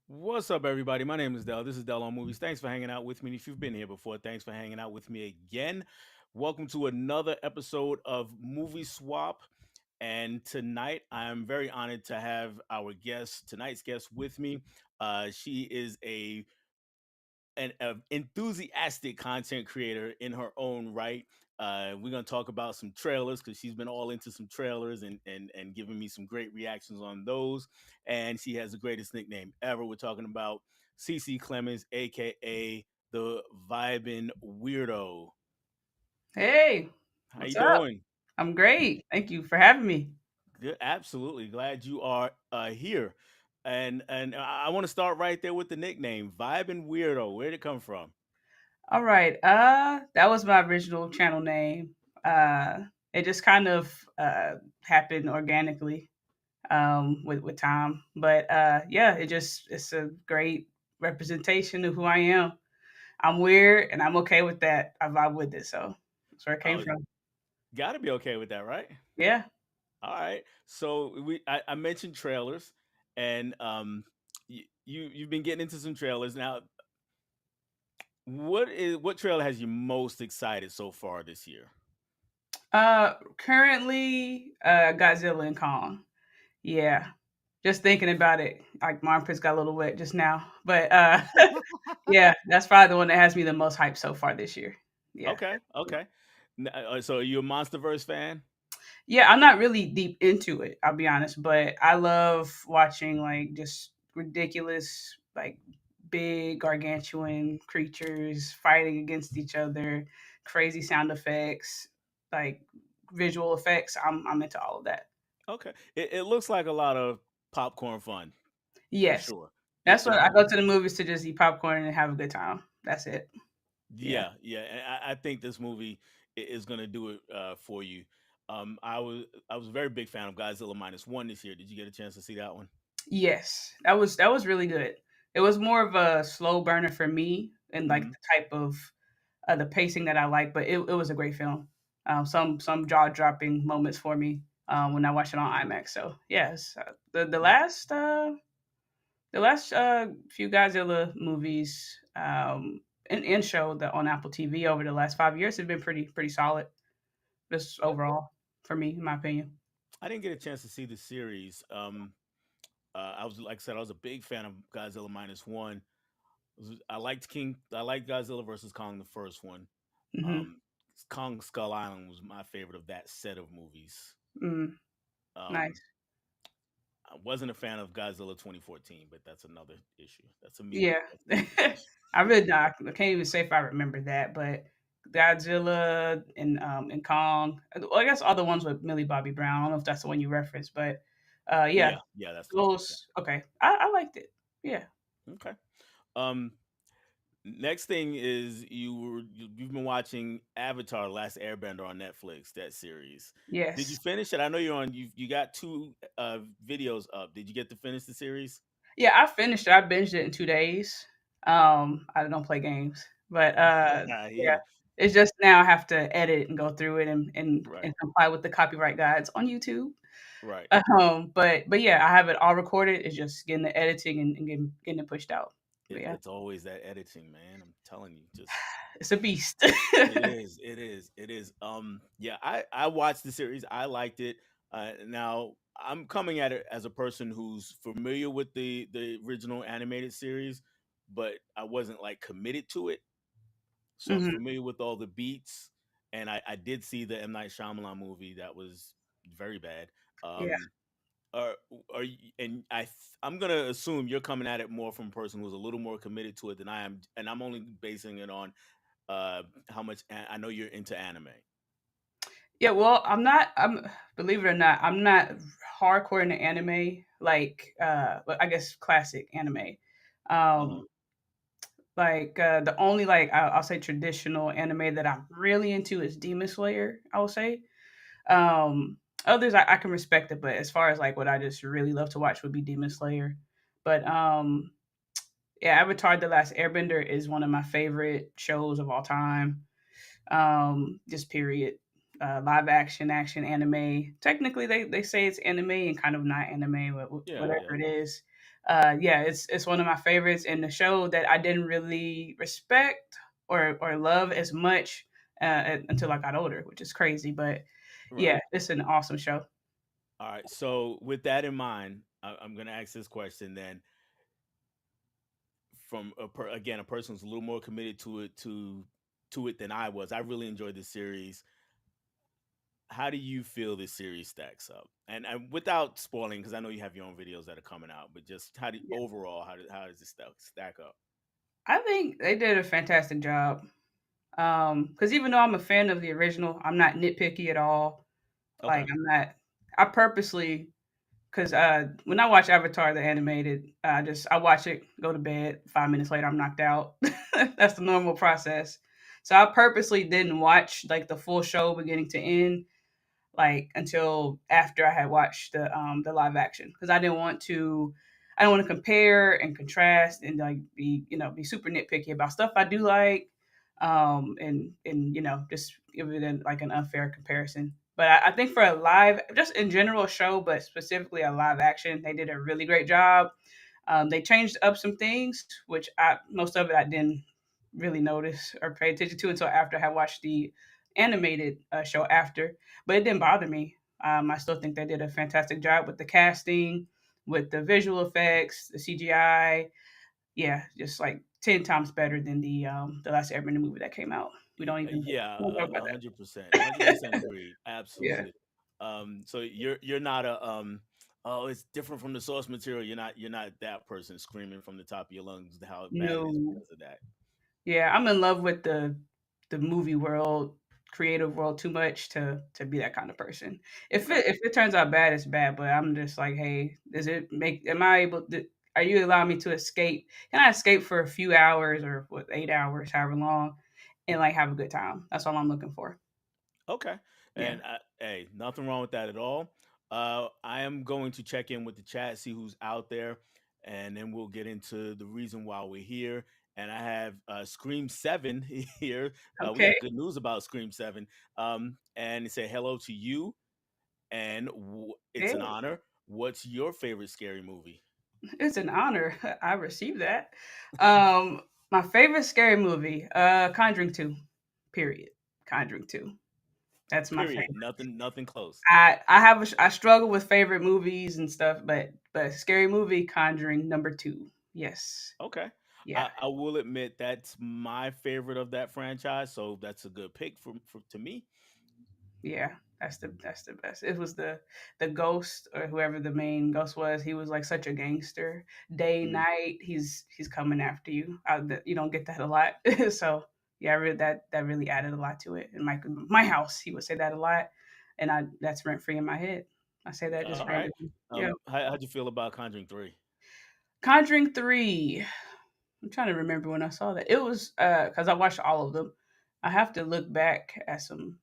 What's up, everybody? My name is Dell. This is Dell on Movies. Thanks for hanging out with me. If you've been here before, thanks for hanging out with me again. Welcome to another episode of Movie Swap. And tonight, I'm very honored to have our guest, tonight's guest, with me. She is an enthusiastic content creator in her own right. We're gonna talk about some trailers because she's been all into some trailers and giving me some great reactions on those. And she has the greatest nickname ever. We're talking about CeCe Clemons, aka the Vibin Weirdo. Hey, How what's you up? doing? I'm great. Thank you for having me. Good, absolutely glad you are here. And I want to start right there with the nickname Vibin Weirdo. Where did it come from? All right. That was my original channel name. Uh, it just kind of happened organically with time. But yeah, it's a great representation of who I am. I'm weird and I'm okay with that. I vibe with it. So that's where it came Oh, from. got to be okay with that, right? Yeah. All right. So I mentioned trailers, and you've been getting into some trailers now. What trailer has you most excited so far this year? Currently, Godzilla and Kong. Yeah. Just thinking about it, like my armpits got a little wet just now. But yeah, that's probably the one that has me the most hype so far this year. Yeah. Okay, okay. So are you a MonsterVerse fan? Yeah, I'm not really deep into it, I'll be honest, but I love watching like just ridiculous, like big gargantuan creatures fighting against each other, crazy sound effects, like visual effects. I'm into all of that. Okay, it looks like a lot of popcorn fun for Yes. sure. That's what I It go to the movies to just eat popcorn and have a good time. That's it. Yeah. Yeah. And I think this movie is gonna do it for you. I was a very big fan of Godzilla -1 this year. Did you get a chance to see that one? Yes, that was really good. It was more of a slow burner for me and like Hmm. the type of the pacing that I like, but it was a great film. Some jaw dropping moments for me when I watched it on IMAX. So yes, the last few Godzilla movies and show that on Apple TV over the last 5 years have been pretty solid. Just overall for me, in my opinion. I didn't get a chance to see the series. I was like I said, I was a big fan of Godzilla -1. I liked Godzilla versus Kong, the first one. Hmm. Um, Kong Skull Island was my favorite of that set of movies. Mm, Um, nice. I wasn't a fan of Godzilla 2014, but that's another issue. Yeah. That's a me issue. I really not. I can't even say if I remember that, but Godzilla and Kong. Well, I guess all the ones with Millie Bobby Brown. I don't know if that's the one you referenced, but yeah, Yeah, that's the one. Yeah. those. Okay, I liked it. Yeah. Okay. Um, Next thing is you've been watching Avatar: The Last Airbender on Netflix. That series. Did you Yes. finish it? I know you got two videos up. Did you get to finish the series? Yeah, I finished it. I binged it in 2 days. I don't play games, but I hear yeah, you. it's just now I have to edit and go through it and Right. comply with the copyright guides on YouTube. Right. But yeah, I have it all recorded. It's just getting the editing and getting it pushed out. But yeah, It's always that editing, man. I'm telling you, just it's a beast. it is, it is, it is. Yeah, I watched the series. I liked it. Now I'm coming at it as a person who's familiar with the original animated series, but I wasn't like committed to it. So I'm Hmm. familiar with all the beats, and I did see the M Night Shyamalan movie that was very bad. Yeah. Um, are are you, and I'm gonna assume you're coming at it more from a person who's a little more committed to it than I am, and I'm only basing it on how much I know you're into anime. Yeah, well, I'm not. I'm believe it or not, I'm not hardcore into anime. Like, but I guess classic anime. Uh-huh. Um, the only like I'll say traditional anime that I'm really into is Demon Slayer. I will say. Others I can respect it, but as far as like what I just really love to watch would be Demon Slayer. But yeah, Avatar: The Last Airbender is one of my favorite shows of all time. Just period. Live action anime. Technically, they say it's anime and kind of not anime, Yeah, whatever yeah. it is. Yeah, it's one of my favorites, and the show that I didn't really respect or love as much until I got older, which is crazy. But Right. yeah, it's an awesome show. All right. So with that in mind, I'm going to ask this question then. From again, a person who's a little more committed to it than I was. I really enjoyed this series. How do you feel this series stacks up? And without spoiling, because I know you have your own videos that are coming out, but just overall, how does this stack up? I think they did a fantastic job. Because even though I'm a fan of the original, I'm not nitpicky at all. Like Okay. I'm not. I purposely because when I watch Avatar the animated, I watch it, go to bed. 5 minutes later, I'm knocked out. That's the normal process. So I purposely didn't watch like the full show beginning to end like until after I had watched the live action because I don't want to compare and contrast and like be super nitpicky about stuff I do like and just give it like an unfair comparison. But I think for a live, just in general show, but specifically a live action, they did a really great job. They changed up some things, which most of it I didn't really notice or pay attention to until after I had watched the animated show after. But it didn't bother me. I still think they did a fantastic job with the casting, with the visual effects, the CGI. Yeah, just like 10 times better than the last Airbender movie that came out. Yeah, We don't talk about 100%, that. 100% agree. Yeah. Absolutely. So you're not a oh, it's different from the source material. You're not that person screaming from the top of your lungs how bad it is No. because of that. Yeah, I'm in love with the movie world, creative world too much to be that kind of person. Okay. If it turns out bad, it's bad. But I'm just like, hey, does it make? Am I able? Are you allowing me to escape? Can I escape for a few hours or what 8 hours, however long, and like have a good time? That's all I'm looking for. Okay. Yeah. And hey, nothing wrong with that at all. I am going to check in with the chat, see who's out there, and then we'll get into the reason why we're here. And I have Scream 7 here. We Okay. got good news about Scream 7. And say hello to you, and it's an Hey, honor. What's your favorite scary movie? it's an honor. I received that. My favorite scary movie, Conjuring 2. Period. Conjuring 2. That's my Period. favorite. Nothing close. I struggle with favorite movies and stuff, but scary movie Conjuring #2. Yes. Okay. Yeah. I will admit that's my favorite of that franchise, so that's a good pick for to me. Yeah. That's the best. It was the ghost or whoever the main ghost was. He was like such a gangster. Day Mhm. night, he's coming after you. You don't get that a lot. So yeah, that really added a lot to it. In my house, he would say that a lot, and I that's rent free in my head. I say that just All right. randomly. Yeah. How'd you feel about Conjuring 3? Conjuring 3. I'm trying to remember when I saw that. It was because I watched all of them. I have to look back at some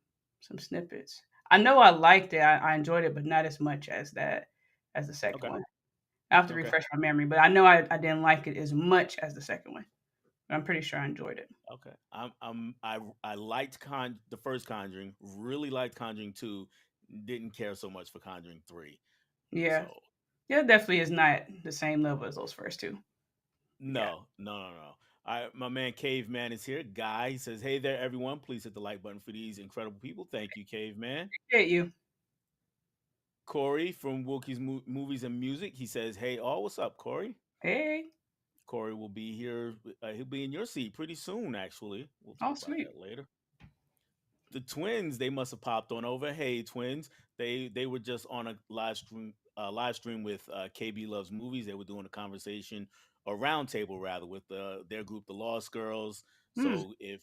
snippets. I know I liked it. I enjoyed it, but not as much as the second Okay. one. I have to Okay. refresh my memory, but I know I didn't like it as much as the second one. But I'm pretty sure I enjoyed it. Okay. I liked the first Conjuring, really liked Conjuring 2, didn't care so much for Conjuring 3. Yeah, So, yeah, it definitely is not the same level as those first two. Yeah, no. All right, my man Caveman is here. Guy, he says, "Hey there everyone, please hit the like button for these incredible people. Thank you, Caveman." get you. Corey from Wilkie's Movies and Music. He says, "Hey, all, what's up, Corey?" Hey, Corey will be here. He'll be in your seat pretty soon. Actually, we'll oh talk about sweet. that later. The twins, they must have popped on over. Hey, twins, they were just on a live stream with KB Loves Movies. They were doing a conversation, a round table rather, with their group, the Lost Girls. Hmm, So if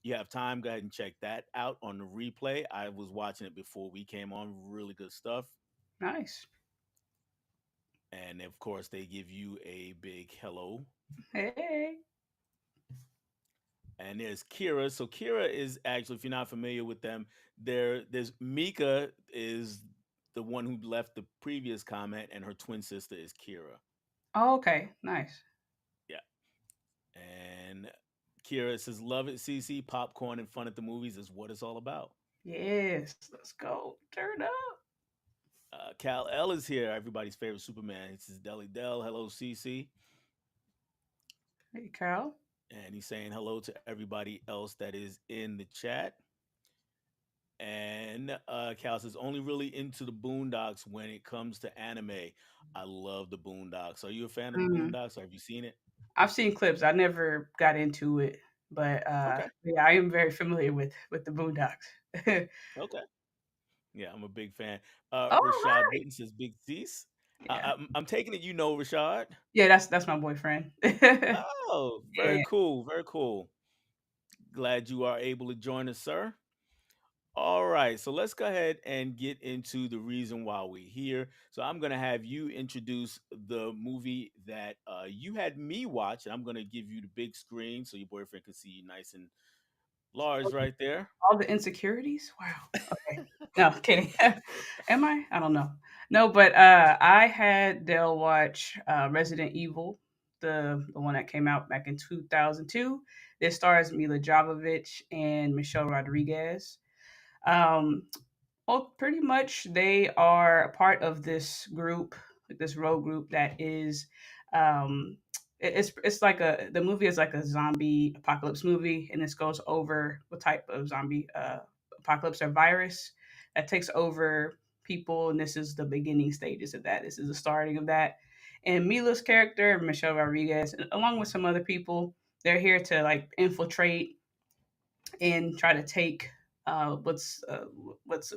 you have time, go ahead and check that out on the replay. I was watching it before we came on. Really good stuff. nice. And of course, they give you a big hello. Hey. And there's Kira. So Kira is actually, if you're not familiar with them, there's Mika is the one who left the previous comment, and her twin sister is Kira. Oh, okay, nice. Yeah. And Kira says, "Love it, CC. Popcorn and fun at the movies is what it's all about." Yes, let's go. Turn up. Cal L is here, everybody's favorite Superman. This is Deli Dell. Hello, CC. Hey, Carl. And he's saying hello to everybody else that is in the chat. And Cal says, only really into the Boondocks when it comes to anime. I love the Boondocks. Are you a fan of the Mhm. Boondocks? Or have you seen it? I've seen clips. I never got into it, but Okay. yeah, I am very familiar with the Boondocks. Okay. Yeah, I'm a big fan. All Rashad right. Witten says, Big Cease. Yeah. I'm taking it you know Rashad. Yeah, that's my boyfriend. Yeah. Oh, very cool. Very cool. Glad you are able to join us, sir. All right, so let's go ahead and get into the reason why we're here. So I'm going to have you introduce the movie that you had me watch, and I'm going to give you the big screen so your boyfriend can see you nice and large right there. All the insecurities? Wow. Okay. No, kidding. Am I? I don't know. No, but I had Dell watch Resident Evil, the one that came out back in 2002. This stars Mila Jovovich and Michelle Rodriguez. Um, well, pretty much they are a part of this group, like this road group that is um it's like the movie is like a zombie apocalypse movie, and this goes over what type of zombie apocalypse or virus that takes over people, and this is the beginning stages of that. This is the starting of that. And Mila's character, Michelle Rodriguez, along with some other people, they're here to like infiltrate and try to take what's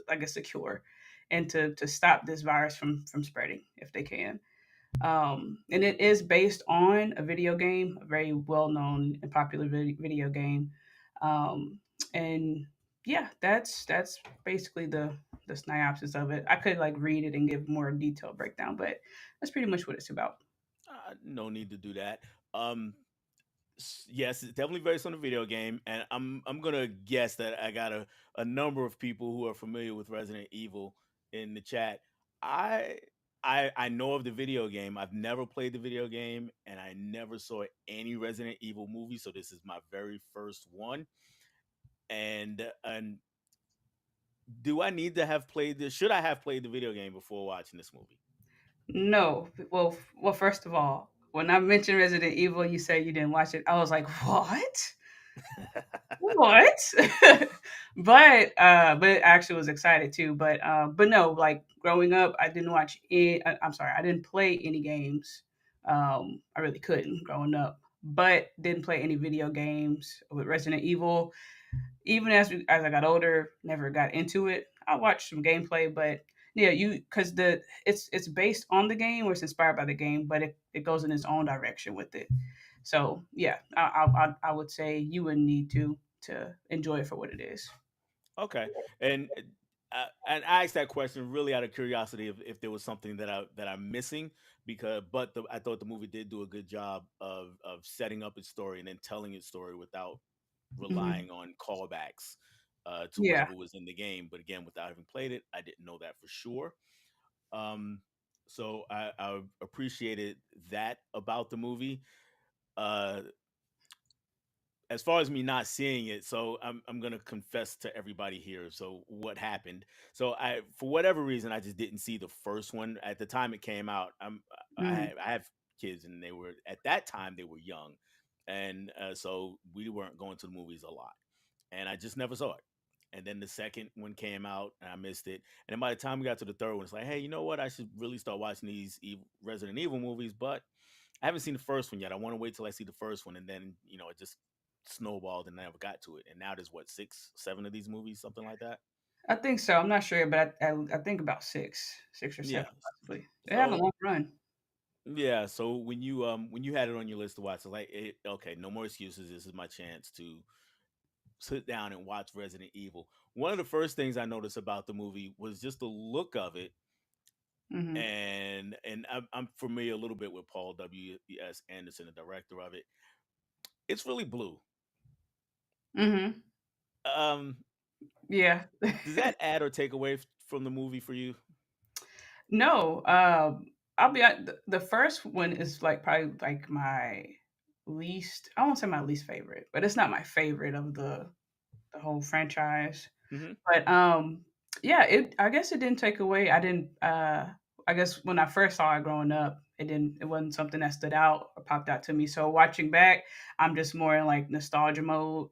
I guess secure, and to stop this virus from spreading if they can. And it is based on a video game, a very well known and popular video game. Um, and yeah, that's basically the synopsis of it. I could like read it and give more detailed breakdown, but that's pretty much what it's about. No need to do that. Um, yes, it's definitely based on a video game, and I'm gonna guess that I got a number of people who are familiar with Resident Evil in the chat. I I know of the video game. I've never played the video game, and I never saw any Resident Evil movie, so this is my very first one. And do I need to have played this? Should I have played the video game before watching this movie? No. Well, first of all, when I mentioned Resident Evil, you said you didn't watch it. I was like, what? What? But I actually was excited too. But no, like growing up, I didn't watch it. I'm sorry, I didn't play any games. I really couldn't growing up, but didn't play any video games with Resident Evil. Even as I got older, never got into it. I watched some gameplay, but yeah, you because the it's based on the game or it's inspired by the game, but it goes in its own direction with it. So yeah, I would say you would need to enjoy it for what it is. Okay, and and I asked that question really out of curiosity if there was something that I'm missing because I thought the movie did do a good job of setting up its story and then telling its story without Hmm. relying on callbacks to Yeah, whatever was in the game. But again, without having played it, I didn't know that for sure. Um, so I appreciated that about the movie. Uh, as far as me not seeing it, so I'm gonna confess to everybody here. So what happened? So I, for whatever reason, I just didn't see the first one at the time it came out. hmm, I have kids, and they were at that time they were young, and so we weren't going to the movies a lot, and I just never saw it. And then the second one came out, and I missed it. And then by the time we got to the third one, it's like, hey, you know what? I should really start watching these Resident Evil movies, but I haven't seen the first one yet. I want to wait till I see the first one, and then it just snowballed and I never got to it. And now there's what, six, seven of these movies, something like that. I think so. I'm not sure, but I think about six or seven Yeah. possibly. They had a So long run. yeah. So when you had it on your list to watch, it's like, okay, no more excuses. This is my chance to sit down and watch Resident Evil. One of the first things I noticed about the movie was just the look of it. Hmm. And I'm familiar a little bit with Paul W.S. Anderson, the director of it. It's really blue. Hmm. Um, Yeah. does that add or take away from the movie for you? No, the first one is like probably like my least. I won't say my least favorite, but it's not my favorite of the whole franchise. Hmm. But Yeah, it I guess it didn't take away. I didn't I guess when I first saw it growing up, it wasn't something that stood out or popped out to me. So watching back, I'm just more in like nostalgia mode.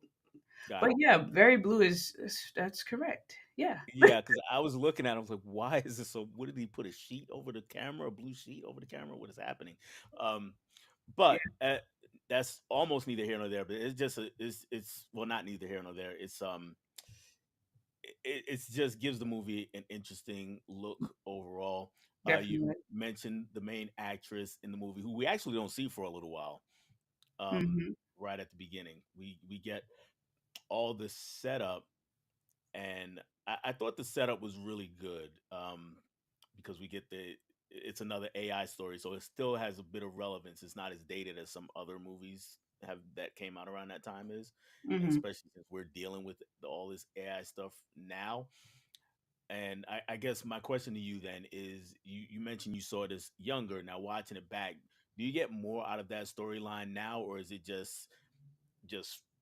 Got But it. yeah, Very Blue is that's correct. Yeah. Yeah, because I was looking at it, I was like, why is this so? What did he put a sheet over the camera, a blue sheet over the camera? What is happening? Um, Yeah. but that's almost neither here nor there. But it's just it's well, not neither here nor there. It's just gives the movie an interesting look overall. You Definitely. mentioned the main actress in the movie, who we actually don't see for a little while. Mhm. Right at the beginning, we get all the setup, and I thought the setup was really good, because we get it's another AI story, so it still has a bit of relevance. It's not as dated as some other movies have that came out around that time is, and Mhm. especially since we're dealing with all this AI stuff now. And I guess my question to you then is, you mentioned you saw this younger. Now watching it back, do you get more out of that storyline now, or is it just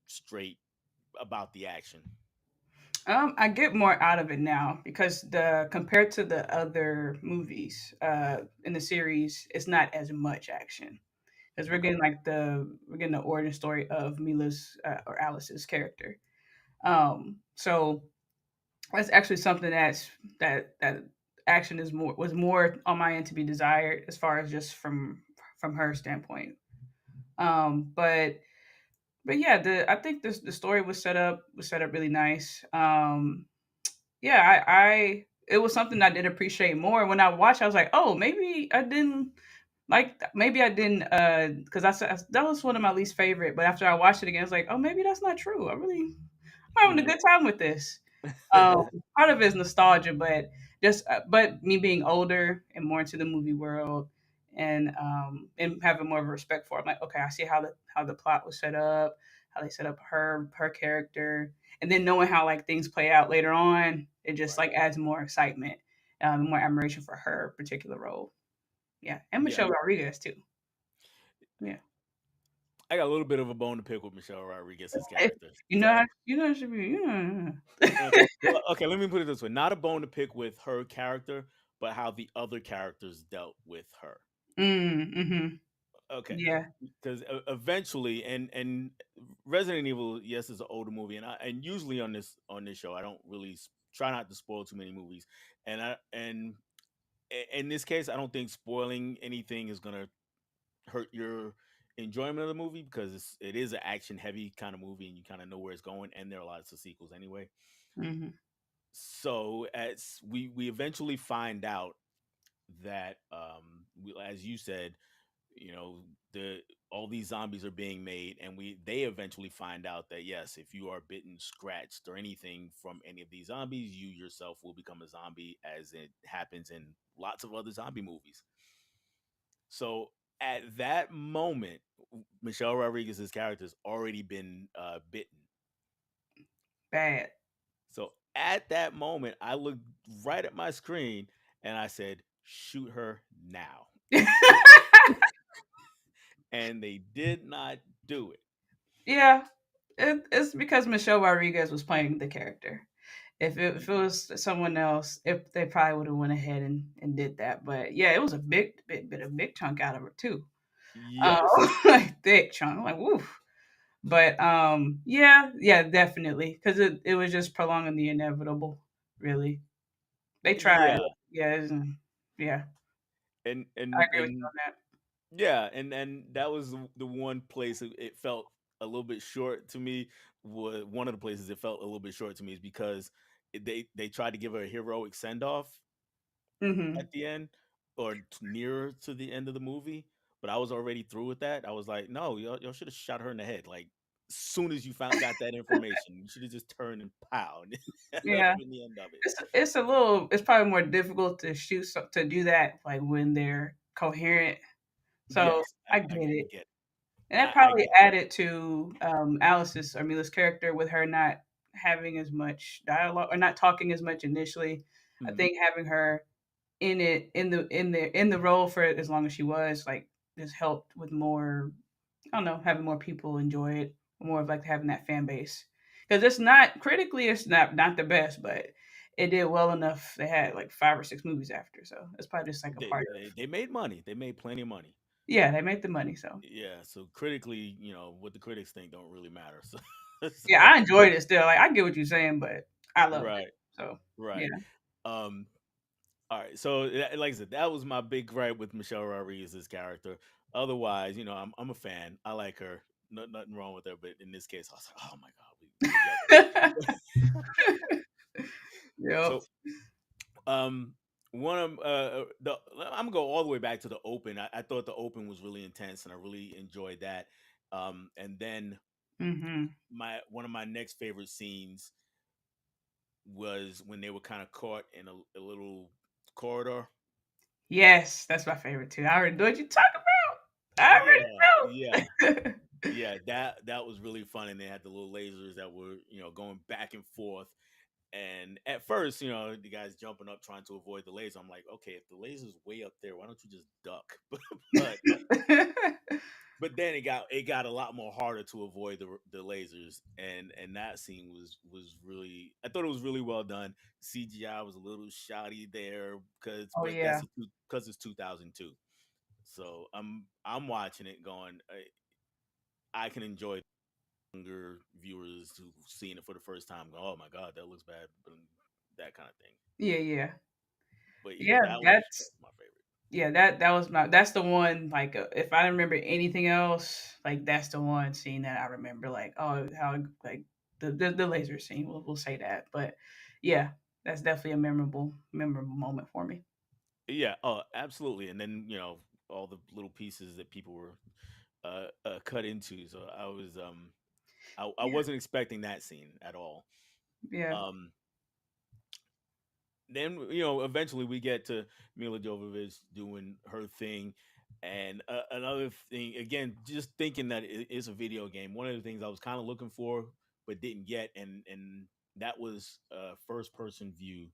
straight about the action? I get more out of it now because the compared to the other movies in the series, it's not as much action. Because Okay. we're getting the origin story of Mila's or Alice's character. So that's actually something that action is more was more on my end to be desired as far as just from her standpoint. Um, but but yeah, the I think the story was set up really nice. Yeah, I it was something I did appreciate more when I watched. I was like, oh, maybe I didn't maybe I didn't because that was one of my least favorite. But after I watched it again, I was like, oh, maybe that's not true. I'm having a Hmm. good time with this. Um, Part of it is nostalgia, but just but me being older and more into the movie world and having more of a respect for it. I'm like, okay, I see how the plot was set up, how they set up her character, and then knowing how like things play out later on, it just Right. like adds more excitement, more admiration for her particular role. Yeah, and Yeah. Michelle Rodriguez too. Yeah, I got a little bit of a bone to pick with Michelle Rodriguez's if, character. you know So, how you know it should be. well, okay, let me put it this way: not a bone to pick with her character, but how the other characters dealt with her. Mm-hmm. Okay, Yeah. because eventually, and Resident Evil, yes, is an older movie, and usually on this show, I don't really try not to spoil too many movies, and in this case, I don't think spoiling anything is gonna hurt your enjoyment of the movie, because it is an action heavy kind of movie, and you kind of know where it's going, and there are lots of sequels anyway. Mm-hmm. So as we eventually find out that, as you said, you know, the all these zombies are being made, and they eventually find out that yes, if you are bitten, scratched, or anything from any of these zombies, you yourself will become a zombie, as it happens in lots of other zombie movies. So at that moment, Michelle Rodriguez's character has already been bitten. Bad. So at that moment, I looked right at my screen and I said, "Shoot her now!" And they did not do it. Yeah, it's because Michelle Rodriguez was playing the character. If it was someone else, if they probably would have went ahead and did that. But yeah, it was a bit of big chunk out of her too. Yes. Like thick chunk. I'm like, woof. But yeah, definitely, because it was just prolonging the inevitable. Really, they tried. Yeah. Yeah, yeah. And I and agree with you and on that. yeah, and that was the one place it felt a little bit short to me. Was one of the places it felt a little bit short to me is because they tried to give her a heroic send off at Hmm. the end, or nearer to the end of the movie, but I was already through with that. I was like, no, y'all should have shot her in the head. Like, soon as you found got that information, you should have just turned and pow, and that would Yeah. have been the end of it. It's probably more difficult to to do that like when they're coherent. So Yes, I get I it. get it. And that I probably get added to Alice's or Mila's character with her not having as much dialogue or not talking as much initially. it. I Mhm. think having her in it in the role for as long as she was like just helped with more. I don't know, having more people enjoy it, more of like having that fan base because it's not critically, it's not the best, but it did well enough. They had like 5 or 6 movies after, so it's probably just like a They part they of. they made money. They made plenty of money. Yeah, they made the money. So Yeah, so critically, what the critics think don't really matter. So, yeah, so I enjoyed it still. Like I get what you're saying, but I loved it. right, So yeah. right. Um, all right. So, like I said, that was my big gripe with Michelle Rodriguez's character. Otherwise, I'm a fan. I like her. Nothing wrong with her. But in this case, I was like, oh my god, we got Yep. so one of the I'm gonna go all the way back to the open. I thought the open was really intense, and I really enjoyed that. And then Hmm. my one of my next favorite scenes was when they were kind of caught in a little corridor. Yes, that's my favorite too. I already know what you talking about. I Yeah, yeah, already know. yeah. That was really fun, and they had the little lasers that were going back and forth. And at first, the guy's jumping up trying to avoid the laser. I'm like, okay, if the laser's way up there, why don't you just duck? but but then it got a lot more harder to avoid the lasers, and that scene was really, I thought it was really well done. CGI was a little shoddy there because Oh but yeah. because it's 2002. So I'm watching it going, I can enjoy younger viewers who've seen it for the first time go, oh my god, that looks bad, but that kind of thing. Yeah, yeah. But yeah, Yeah, that that's was my favorite. yeah, that was my that's the one, like, if I remember anything else, like, that's the one scene that I remember, like, oh, how, like, the laser scene, we'll say that, but, yeah, that's definitely a memorable moment for me. Yeah, oh, absolutely. And then all the little pieces that people were cut into. So I Yeah, wasn't expecting that scene at all. yeah. Um, then eventually we get to Mila Jovovich doing her thing, and another thing again, just thinking that it is a video game. One of the things I was kind of looking for but didn't get, and that was first person view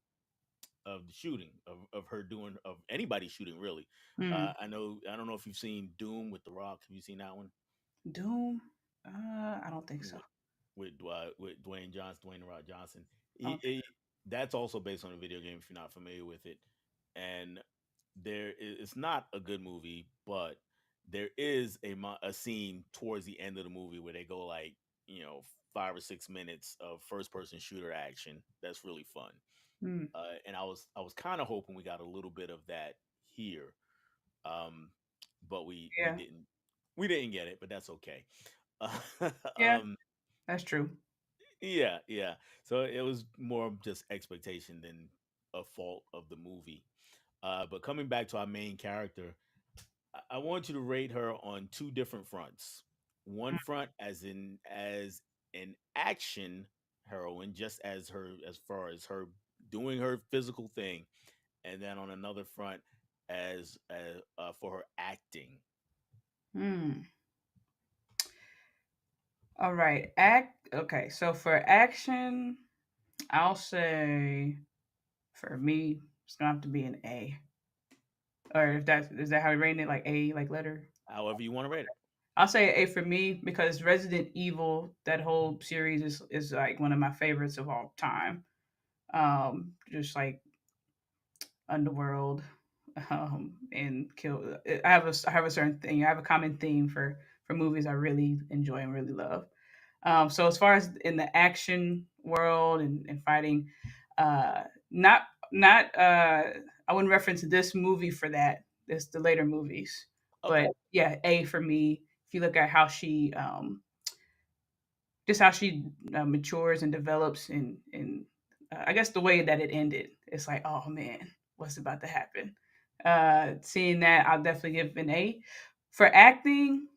of the shooting of her doing of anybody shooting really. Mm. I don't know if you've seen Doom with The Rock. Have you seen that one? Doom? I don't think so. with with Dwayne The Rock Johnson. I don't think That's also based on a video game if you're not familiar with it. And it's not a good movie, but there is a scene towards the end of the movie where they go like 5 or 6 minutes of first person shooter action. That's really fun. so. Mm. And I was kind of hoping we got a little bit of that here, um, but we Yeah. didn't get it, but that's okay. Yeah, um, that's true. Yeah, yeah. So it was more of just expectation than a fault of the movie. But coming back to our main character, I want you to rate her on two different fronts. One front as an action heroine, just as far as her doing her physical thing, and then on another front as for her acting. Mm. All right. Okay, so for action, I'll say for me, it's gonna have to be an A. Or if that's is that how we rate it? Like A, like letter? However you want to rate it. I'll say A for me because Resident Evil, that whole series is like one of my favorites of all time. Just like Underworld, and Kill. I have a certain thing. I have a common theme for movies I really enjoy and really love. So as far as in the action world and fighting, uh, not not I wouldn't reference this movie for that. This the later movies, but Okay. yeah, A for me. If you look at how she just how she matures and develops, and I guess the way that it ended, it's like, oh man, what's about to happen? Seeing that, I'll definitely give an A. For acting,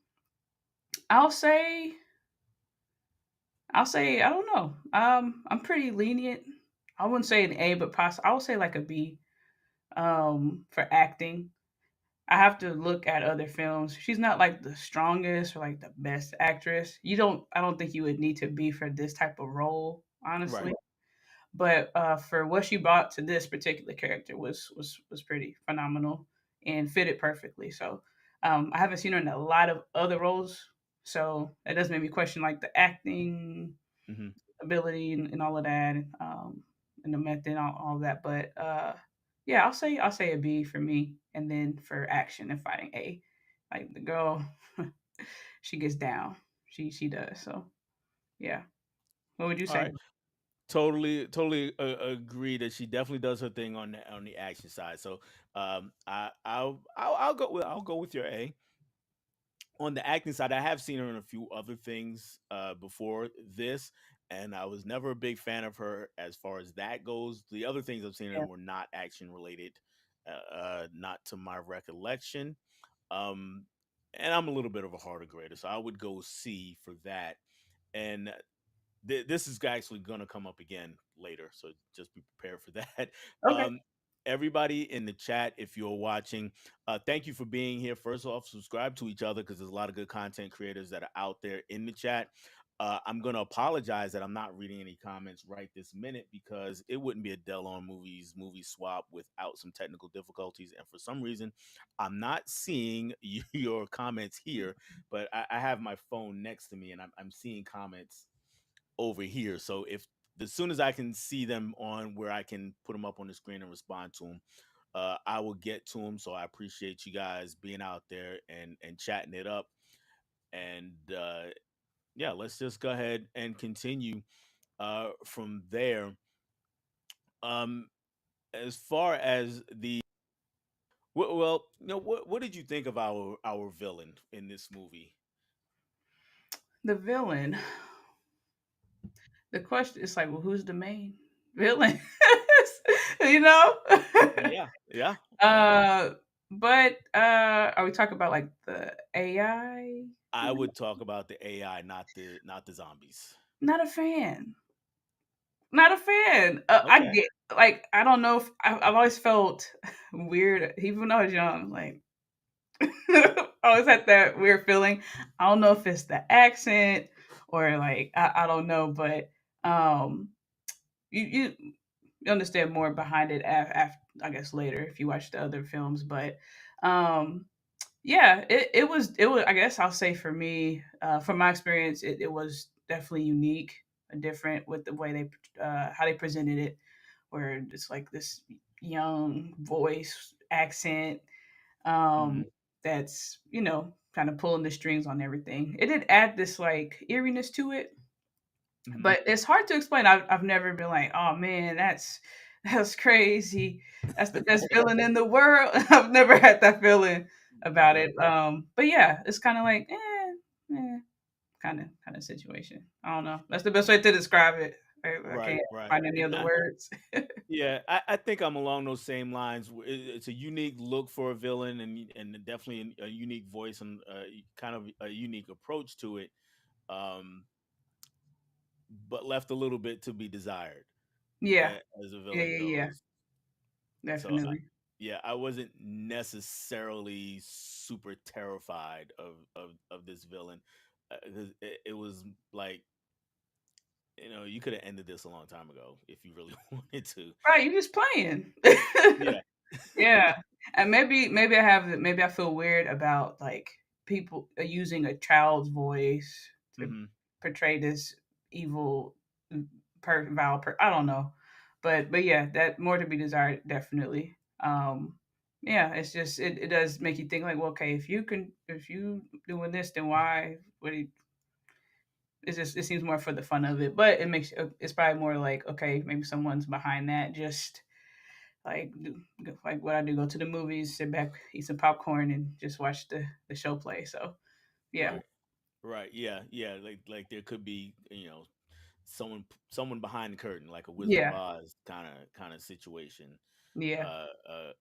I'll say I don't know. I'm pretty lenient. I wouldn't say an A, but I would say like a B. For acting, I have to look at other films. She's not like the strongest or like the best actress. I don't think you would need to be for this type of role, Right. honestly. But for what she brought to this particular character was pretty phenomenal and fitted perfectly. So I haven't seen her in a lot of other roles, so that does make me question like the acting Hmm. ability and all of that. and the method and all that. But yeah, I'll say a B for me, and then for action and fighting A. Like the girl, she gets down. She does. So yeah. What would you All say? right. Totally agree that she definitely does her thing on the action side. So I'll go with your A. On the acting side, I have seen her in a few other things before this, and I was never a big fan of her as far as that goes. The other things I've seen her Yeah. in were not action related, not to my recollection. Um, and I'm a little bit of a harder grader, so I would go C for that. And this is actually going to come up again later, so just be prepared for that. Okay. um Everybody in the chat, if you're watching, thank you for being here. First off, subscribe to each other because there's a lot of good content creators that are out there in the chat. I'm going to apologize that I'm not reading any comments right this minute because it wouldn't be a Dell on Movies movie swap without some technical difficulties, and for some reason I'm not seeing your comments here, but I have my phone next to me and I'm seeing comments over here. So if as soon as I can see them on where I can put them up on the screen and respond to them, I will get to them. So I appreciate you guys being out there and chatting it up. And yeah, let's just go ahead and continue from there. Um, as far as the well, what did you think of our villain in this movie? The villain. The question is like, well, who's the main villain? you know. Yeah, yeah, yeah. uh, but are we talking about like the AI? I would talk about the AI, not the zombies. Not a fan. Not a fan. I Okay. get like I don't know if I've always felt weird, even when I was young. Like I always had that weird feeling. I don't know if it's the accent or like I don't know, but um, you understand more behind it after I guess later if you watch the other films, but um, yeah, it was. I guess I'll say for me, from my experience, it was definitely unique and different with the way they how they presented it, where it's like this young voice accent Hmm. that's kind of pulling the strings on everything. It did add this like eeriness to it, Hmm. but it's hard to explain. I've never been like, oh man, that's crazy. That's the best feeling in the world. I've never had that feeling about Okay. it. But yeah, it's kind of like, kind of situation. I don't know. That's the best way to describe it. I Right, can't right. find any other words. Yeah, I think I'm along those same lines. It's a unique look for a villain, and definitely a unique voice and kind of a unique approach to it. Um, but left a little bit to be desired Yeah, as a yeah, villain yeah, yeah, goes. So definitely. yeah, I wasn't necessarily super terrified of this villain. 'Cause it was like, you could have ended this a long time ago if you really wanted to. Right, you're just playing. Yeah. Yeah, and maybe I feel weird about like people using a child's voice to Hmm. portray this evil I don't know, but yeah, that more to be desired definitely. Yeah, it's just it does make you think like, well, okay, if you doing this, then why? It's just it seems more for the fun of it, but it's probably more like okay, maybe someone's behind that just like like what I do, go to the movies, sit back, eat some popcorn, and just watch the show play. So yeah, Right. Right. Yeah. Yeah. Like there could be, someone behind the curtain, like a Wizard of yeah, Oz kind of situation yeah.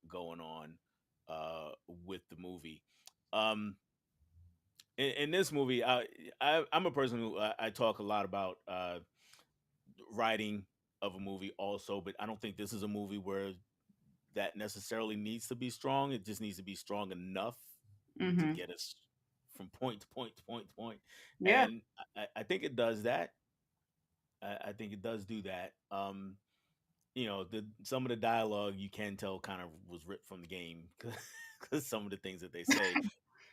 going on with the movie. Um in this movie, I'm a person who I talk a lot about writing of a movie also, but I don't think this is a movie where that necessarily needs to be strong. It just needs to be strong enough to Hmm. get us from point to point to point to point. Yeah. And I think it does that. I think it does do that. Some of the dialogue you can tell kind of was ripped from the game because some of the things that they say.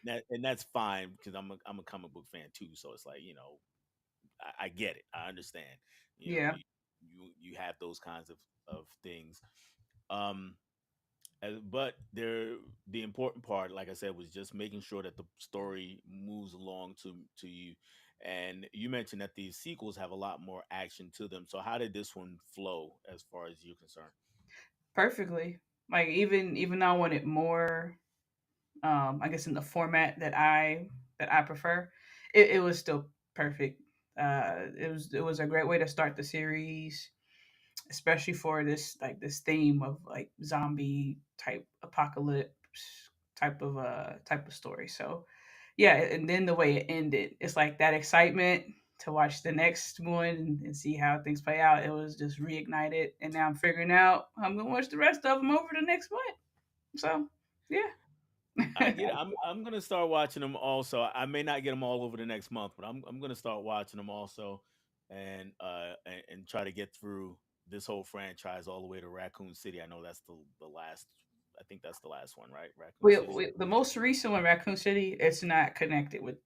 And that's fine because I'm a comic book fan too. So it's like, I get it. I understand. You know, Yeah. you have those kinds of things. Um, but the important part, like I said, was just making sure that the story moves along to you. And you mentioned that these sequels have a lot more action to them. So how did this one flow as far as you're concerned? Perfectly. Like even though I wanted more, I guess in the format that I prefer, it was still perfect. It was a great way to start the series, especially for this theme of like zombie type apocalypse type of story. So yeah, and then the way it ended, it's like that excitement to watch the next one and see how things play out. It was just reignited, and now I'm figuring out how I'm gonna watch the rest of them over the next month. So I yeah. get it. I'm gonna start watching them also. I may not get them all over the next month, but I'm gonna start watching them also, and try to get through this whole franchise all the way to Raccoon City. I know that's the last. I think that's the last one, right? Raccoon City. The most recent one, Raccoon City, it's not connected with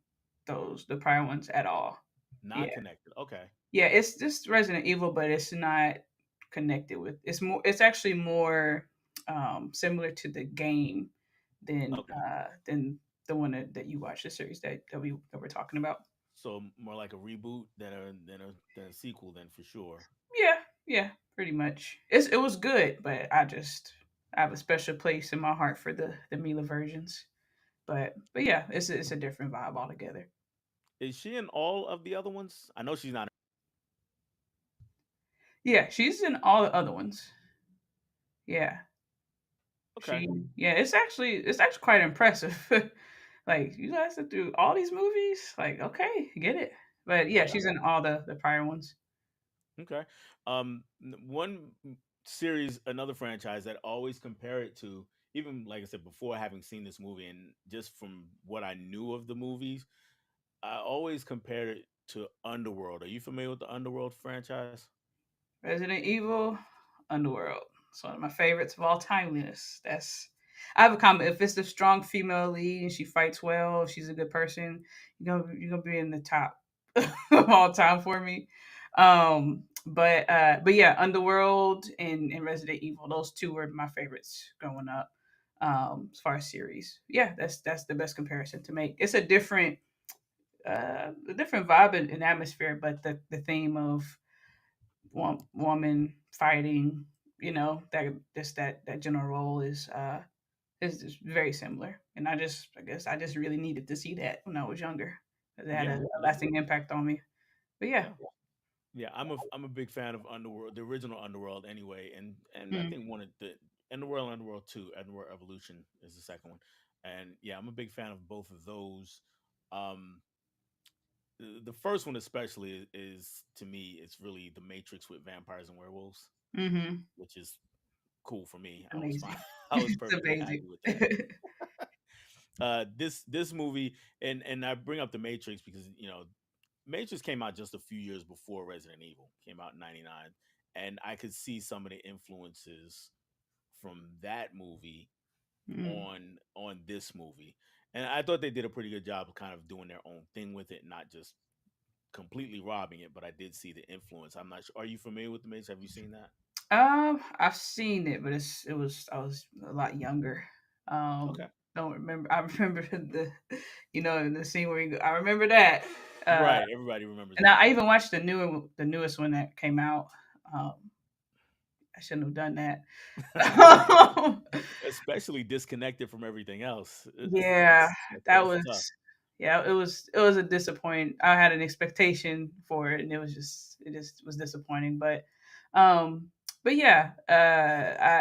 the prior ones at all. Not Yeah, connected. Okay. yeah, it's just Resident Evil, but it's not connected with. It's more. It's actually more similar to the game Okay. than the one that you watched, the series that we're talking about. So more like a reboot than a sequel, then for sure. Yeah, yeah, pretty much. It was good, but I have a special place in my heart for the Mila versions. But yeah, it's a different vibe altogether. Is she in all of the other ones? I know she's not. Yeah, she's in all the other ones. Yeah, Okay. she yeah, it's actually quite impressive. Like you guys have through all these movies, like okay, get it. But yeah, Yeah. she's in all the prior ones. Okay. One series, another franchise that I always compare it to, even like I said before, having seen this movie and just from what I knew of the movies, I always compared it to Underworld. Are you familiar with the Underworld franchise? Resident Evil, Underworld. It's one of my favorites of all timeliness. That's I have a comment. If it's the strong female lead and she fights well, if she's a good person, you're gonna be in the top of all time for me. But yeah, Underworld and Resident Evil, those two were my favorites growing up. As far as series, yeah, that's the best comparison to make. It's a different vibe and atmosphere, but the theme of woman fighting, that just that general role is just very similar. And I guess I just really needed to see that when I was younger. It had Yeah, a yeah, lasting impact on me. But yeah. yeah. Yeah, I'm a big fan of Underworld, the original Underworld anyway, and I Mm. think one of the Underworld 2, Underworld Evolution is the second one. And yeah, I'm a big fan of both of those. Um the first one especially is to me it's really the Matrix with vampires and werewolves, Mm-hmm. which is cool for me. I was fine. Amazing. I was It's perfectly amazing. happy with that. This movie, and I bring up the Matrix because Matrix came out just a few years before Resident Evil came out in '99, and I could see some of the influences from that movie Mm. on this movie, and I thought they did a pretty good job of kind of doing their own thing with it, not just completely robbing it. But I did see the influence. I'm not sure. Are you familiar with the Matrix? Have you seen that? I've seen it, but I was a lot younger. Okay. Don't remember. I remember the scene where I remember that. Uh, Right. Everybody remembers and that. I even watched the newest one that came out. Um, I shouldn't have done that. Especially disconnected from everything else. Yeah, that That's was tough. yeah, it was a disappoint. I had an expectation for it, and it just was disappointing. Um, but yeah,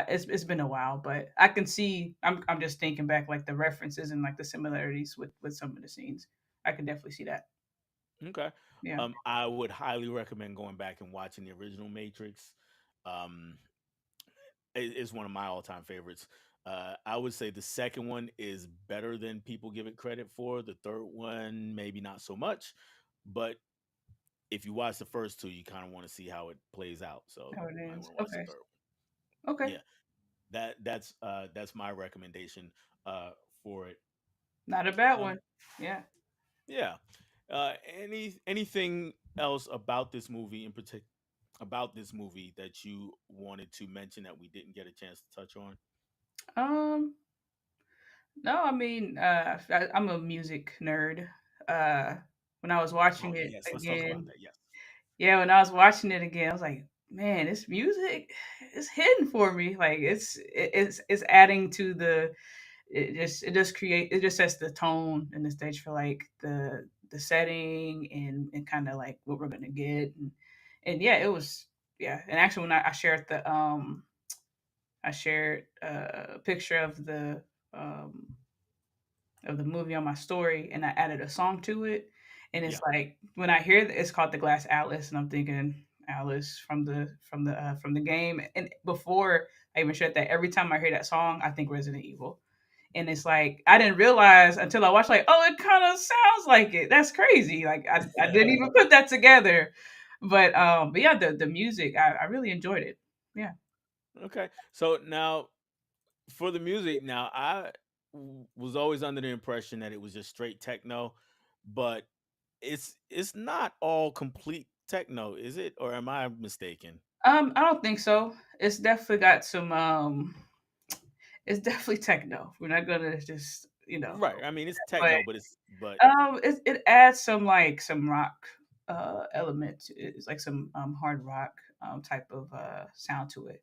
it's been a while, but I can see. I'm just thinking back like the references and like the similarities with some of the scenes. I can definitely see that. Okay. Yeah. I would highly recommend going back and watching the original Matrix. Um, it's one of my all-time favorites. I would say the second one is better than people give it credit for. The third one, maybe not so much, but if you watch the first two, you kind of want to see how it plays out. So Oh, it you might is. want to watch the Okay. third one. Okay. Yeah, that's my recommendation uh, for it. Not a bad Um, one. Yeah. yeah. Anything else about this movie in particular? about this movie that you wanted to mention that we didn't get a chance to touch on? Um, no, I mean, I'm a music nerd. Uh, when I was Oh watching it yes, let's talk about again, that. Yes. yeah, when I was watching it again, I was like, man, this music is hidden for me. Like it's adding to the it just sets the tone and the stage for like the setting and kind of like what we're gonna get and yeah, it was yeah. And actually, when I shared a picture of the movie on my story, and I added a song to it. And Yeah. it's like when I hear it's called the Glass Atlas, and I'm thinking Alice from the game. And before I even shared that, every time I hear that song, I think Resident Evil. And it's like I didn't realize until I watched, like, oh, it kind of sounds like it. That's crazy. Like I didn't even put that together. But yeah, the music I really enjoyed it. Yeah. Okay. So now for the music, now was always under the impression that it was just straight techno, but it's not all complete techno, is it? Or am I mistaken? I don't think so. It's definitely got some it's definitely techno. We're not gonna just, Right. I mean, it's but techno, but but it adds some like some rock element. It's like some hard rock type of sound to it.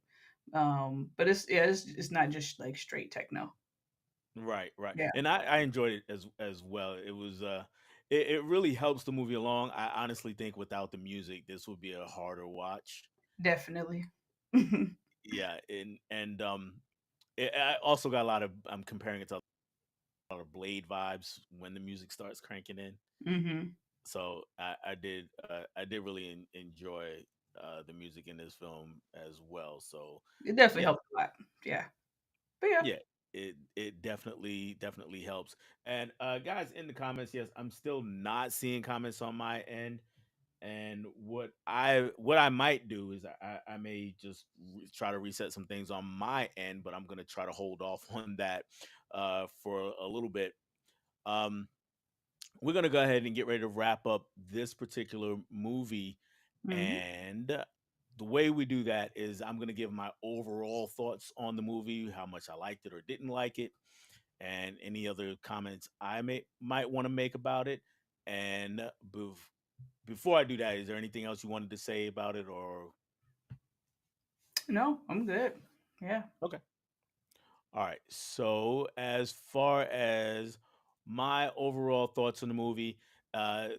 But it's not just like straight techno. right, right. Yeah, And I enjoyed it as well. It was it really helps the movie along. I honestly think without the music, this would be a harder watch. definitely. Yeah, and I also got a lot of I'm comparing it to a lot of Blade vibes when the music starts cranking in. Hmm. So I did really enjoy the music in this film as well. So It definitely yeah, helps a lot. Yeah, but yeah. yeah, it definitely helps. And guys in the comments, yes, I'm still not seeing comments on my end. And what I might do is I may just try to reset some things on my end, but I'm gonna try to hold off on that for a little bit. Um, we're gonna go ahead and get ready to wrap up this particular movie, Hmm. and the way we do that is I'm gonna give my overall thoughts on the movie, how much I liked it or didn't like it, and any other comments I might want to make about it. And before I do that, is there anything else you wanted to say about it, or No, I'm good. Yeah. okay? All right. So as far as my overall thoughts on the movie, uh,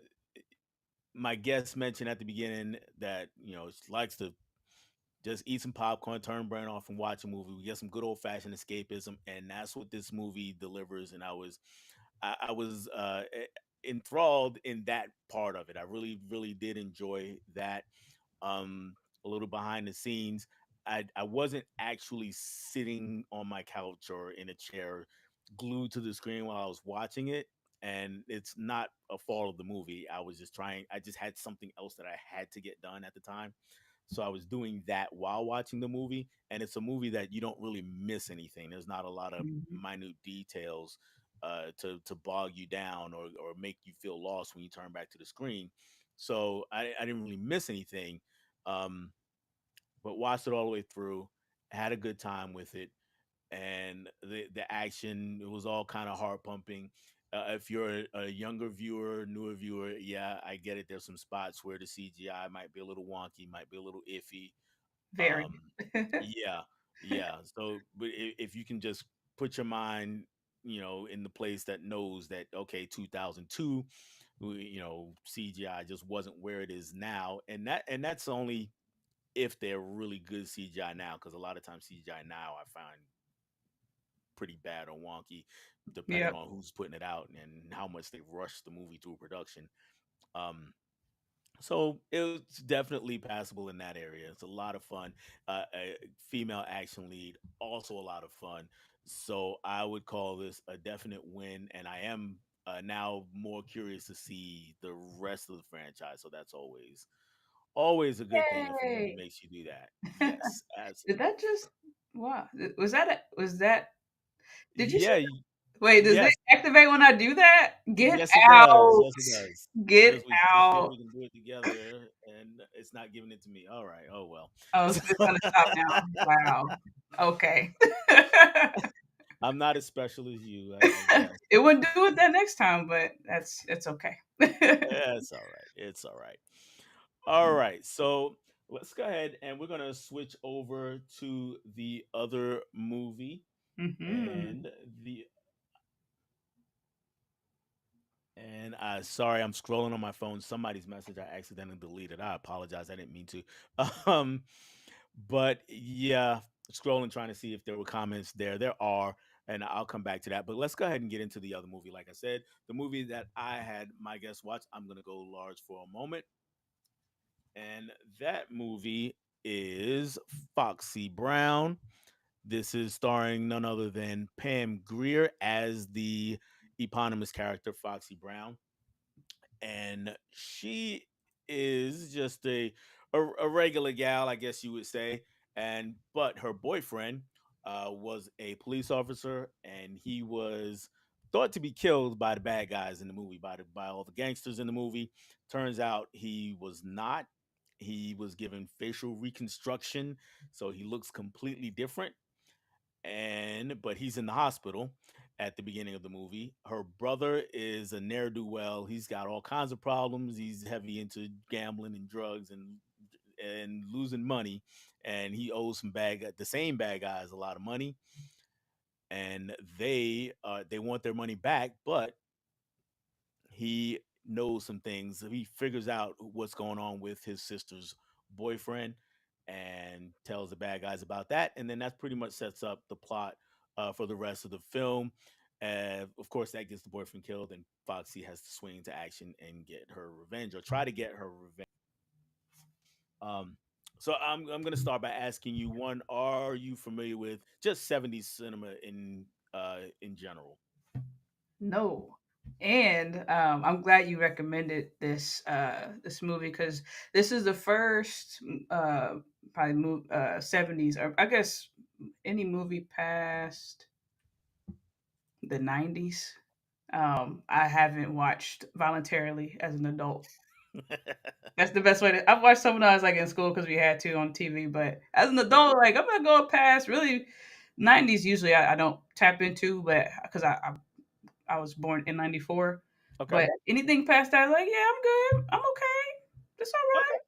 my guest mentioned at the beginning that she likes to just eat some popcorn, turn brain off, and watch a movie. We get some good old fashioned escapism, and that's what this movie delivers. And I was enthralled in that part of it. I really did enjoy that. Um, a little behind the scenes, I wasn't actually sitting on my couch or in a chair, glued to the screen while I was watching it. And it's not a fault of the movie. I was just trying. I just had something else that I had to get done at the time, so I was doing that while watching the movie. And it's a movie that you don't really miss anything. There's not a lot of Hmm. minute details to bog you down or make you feel lost when you turn back to the screen. So I didn't really miss anything, um, but watched it all the way through. Had a good time with it, and the action, it was all kind of heart pumping. If you're a younger viewer, newer viewer, yeah, I get it. There's some spots where the CGI might be a little wonky, might be a little iffy. Very. Um, yeah, yeah. So, but if you can just put your mind, in the place that knows that okay, 2002, CGI just wasn't where it is now, and that's only if they're really good CGI now, because a lot of times CGI now I find pretty bad or wonky, depending Yep. on who's putting it out and how much they've rushed the movie through production. Um, so it was definitely passable in that area. It's a lot of fun. A female action lead, also a lot of fun. So I would call this a definite win, and I am now more curious to see the rest of the franchise. So that's always a good thing if a movie Yay. makes you do that. Yes, Did that just wow? Was that did you yeah, wait, does it yes, activate when I do that? Get yes, it does. out. Yes, it does. Get Let's see if we out. can do it together. And it's not giving it to me. All right. Oh well. Oh, So, it's gonna stop now. Wow. Okay. I'm not as special as you, I guess. It wouldn't do it that next time, but it's okay. Yeah, it's all right. It's all right. All right. So let's go ahead and we're gonna switch over to the other movie Hmm. and the and sorry, I'm scrolling on my phone. Somebody's message I accidentally deleted. I apologize. I didn't mean to. Um, but yeah, scrolling trying to see if there were comments there. There are, and I'll come back to that. But let's go ahead and get into the other movie. Like I said, the movie that I had my guest watch. I'm gonna go large for a moment, and that movie is Foxy Brown. This is starring none other than Pam Grier as the eponymous character Foxy Brown, and she is just a regular gal, I guess you would say. And but her boyfriend was a police officer, and he was thought to be killed by the bad guys in the movie, by all the gangsters in the movie. Turns out he was not. He was given facial reconstruction, so he looks completely different, and but he's in the hospital at the beginning of the movie. Her brother is a ne'er do well. He's got all kinds of problems. He's heavy into gambling and drugs and losing money, and he owes the same bad guys a lot of money, and they want their money back, but he knows some things. He figures out what's going on with his sister's boyfriend and tells the bad guys about that. And then that pretty much sets up the plot for the rest of the film. Of course, that gets the boyfriend killed, and Foxy has to swing into action and get her revenge or try to get her revenge. Um, so I'm going to start by asking you one: are you familiar with just '70s cinema in general? No. And I'm glad you recommended this movie because this is the first probably 70s, or I guess any movie past the 90s. I haven't watched voluntarily as an adult. That's the best way to. I've watched some when I was like in school because we had to on TV, but as an Yeah. adult, like I'm not going past really 90s. Usually, I don't tap into, but because I was born in '94. Okay. But anything past that, like, yeah, I'm good. I'm okay. That's Okay.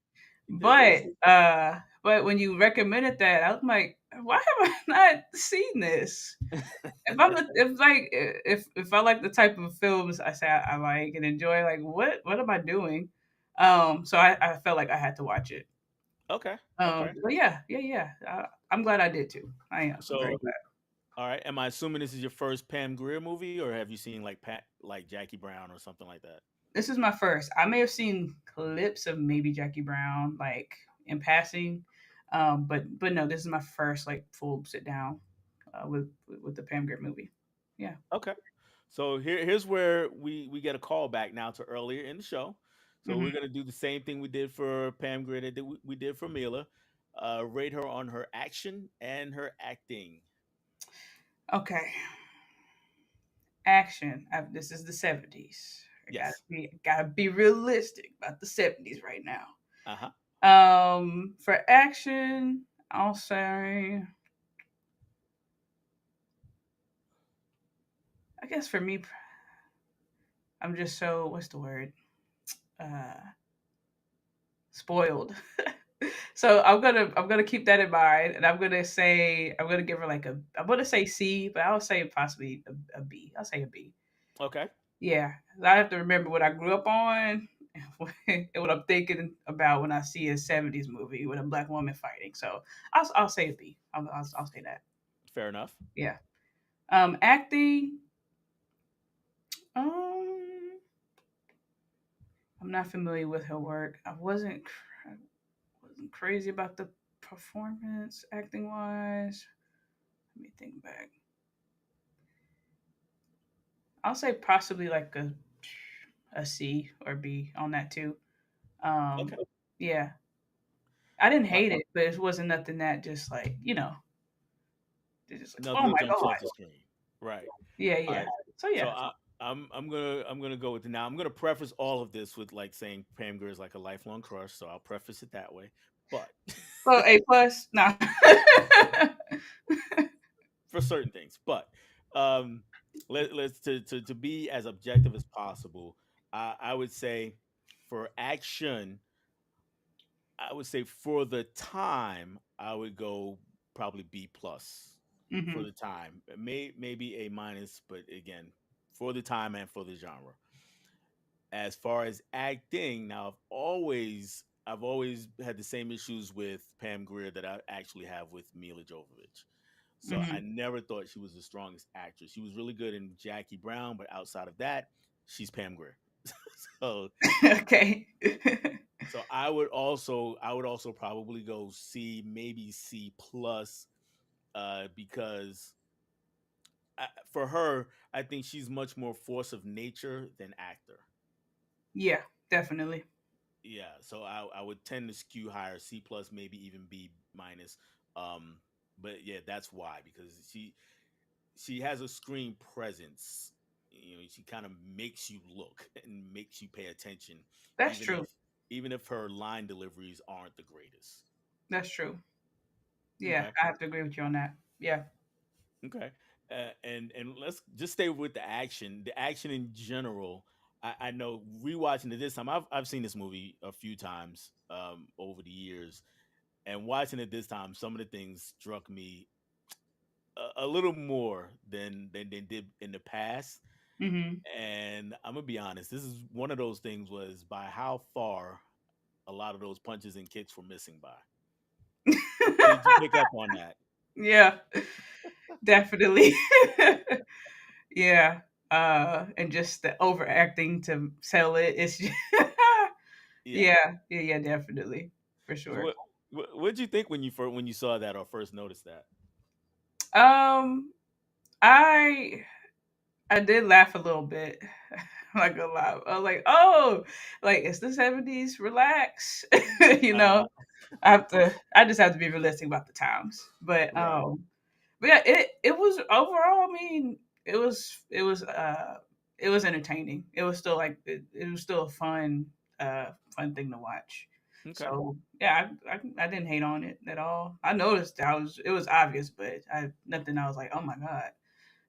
all This right. is But when you recommended that, I was like, why have I not seen this? If I like the type of films I say I like and enjoy, like what am I doing? So I felt like I had to watch it. okay. Okay. But yeah. I'm glad I did too. I am very So, glad. all right. Am I assuming this is your first Pam Grier movie, or have you seen like like Jackie Brown or something like that? This is my first. I may have seen clips of maybe Jackie Brown, like in passing, but no, this is my first like full sit down with the Pam Grier movie. Yeah. Okay. So here's where we get a call back now to earlier in the show. So Hmm. we're gonna do the same thing we did for Pam Grier that we did for Mila. Rate her on her action and her acting. Okay. Action. This is the '70s. I Yes. gotta be realistic about the '70s right now. Uh huh. For action, I'll say. I guess for me, I'm just so what's the word? Uh, Spoiled. So I'm gonna keep that in mind, and I'm gonna give her like I'm gonna say C, but I'll say possibly a B. I'll say a B. Okay. Yeah, I have to remember what I grew up on and what I'm thinking about when I see a '70s movie with a black woman fighting. So I'll say a B. I'll say that. Fair enough. Yeah. Acting. Um, I'm not familiar with her work. I wasn't crazy about the performance acting wise. Let me think back. I'll say possibly like a C or B on that too. Um, Okay. yeah, I didn't Uh, hate it, but it wasn't nothing that just like it's just like nothing oh that my jumps god. off the screen. Right. Yeah, All yeah. right. So So yeah. I'm gonna go with it now. I'm gonna preface all of this with like saying Pam Grier is like a lifelong crush, so I'll preface it that way. But So A plus, nah. for certain things, but um, let's to be as objective as possible. I would say for action, I would say for the time, I would go probably B plus for Hmm. the time. Maybe A minus, but again, for the time and for the genre. As far as acting, now I've always had the same issues with Pam Grier that I actually have with Mila Jovovich. So I Hmm. never thought she was the strongest actress. She was really good in Jackie Brown, but outside of that, she's Pam Grier. so Okay. so I would also probably go C, maybe C plus, because for her, I think she's much more force of nature than actor. Yeah, definitely. Yeah, so I would tend to skew higher, C plus, maybe even B minus. Um, but yeah, that's why, because she has a screen presence. She kind of makes you look and makes you pay attention, That's even true. if even if her line deliveries aren't the greatest. That's true. Yeah, Okay. I have to agree with you on that. Yeah. Okay. And let's just stay with the action. The action in general. I know rewatching it this time. I've seen this movie a few times over the years, and watching it this time, some of the things struck me a little more than they did in the past. Hmm. And I'm gonna be honest, this is one of those things was by how far a lot of those punches and kicks were missing by. Did you pick up on that? Yeah, definitely. Yeah. And just the overacting to sell it. It's just Yeah. yeah, yeah, yeah, definitely. For So sure. what did you think when you saw that or first noticed that? Um, I I did laugh a little bit. Like a lot. I was like, oh, like it's the 70s, relax. you Uh know, I just have to be realistic about the times. right. But yeah, it was overall, I mean, it was entertaining. It was still like it was still a fun thing to watch. Okay. So yeah, I didn't hate on it at all. I noticed it was obvious, but I nothing I was like, oh my god,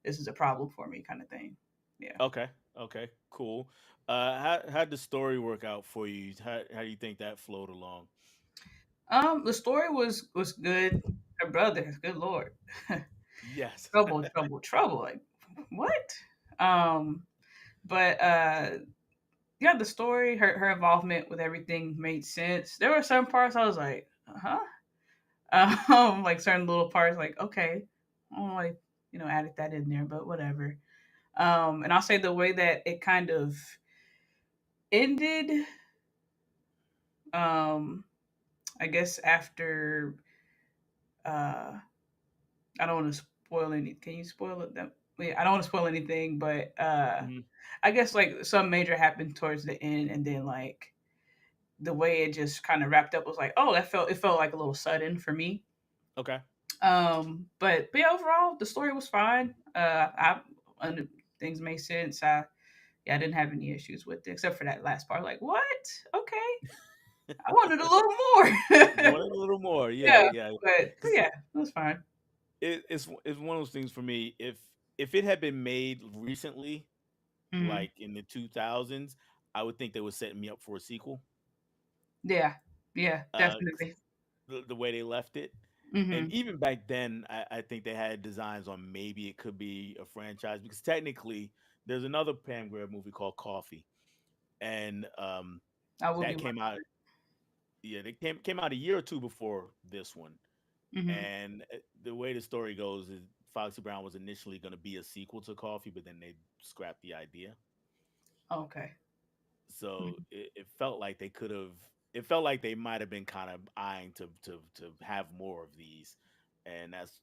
this is a problem for me kind of thing. Yeah. Okay. Okay. Cool. How'd the story work out for you? How do you think that flowed along? The story was good. Her brother, good lord, Yes. trouble, trouble, trouble. Like what? Um, but yeah, the story, her involvement with everything made sense. There were some parts I was like, huh, like certain little parts, like okay, I don't know, like added that in there, but whatever. And I'll say the way that it kind of ended, um, I guess after uh I don't want to spoil any. Can you spoil it? That yeah, I don't want to spoil anything, but Mhm. I guess like some major happened towards the end, and then like the way it just kind of wrapped up was like, oh, it felt like a little sudden for me. Okay. But yeah, overall the story was fine. I under, things made sense. Yeah, I didn't have any issues with it except for that last part. Like what? Okay, I wanted a little You more. wanted a little more, yeah, Yeah, yeah. but Because yeah, it was fine. it's one of those things for me. If it had been made recently, Hmm. like in the 2000s, I would think they were setting me up for a sequel. Yeah, yeah, 'Cause definitely. the way they left it, and Hmm. even back then, I think they had designs on maybe it could be a franchise because technically, there's another Pam Grier movie called Coffee, and I will be that came out. watching Yeah, they came out a year or two before this one. it. Hmm. And the way the story goes is Foxy Brown was initially going to be a sequel to Coffee, but then they scrapped the idea. Okay. So Mhm. it felt like they could have. It felt like they might have been kind of eyeing to have more of these, and that's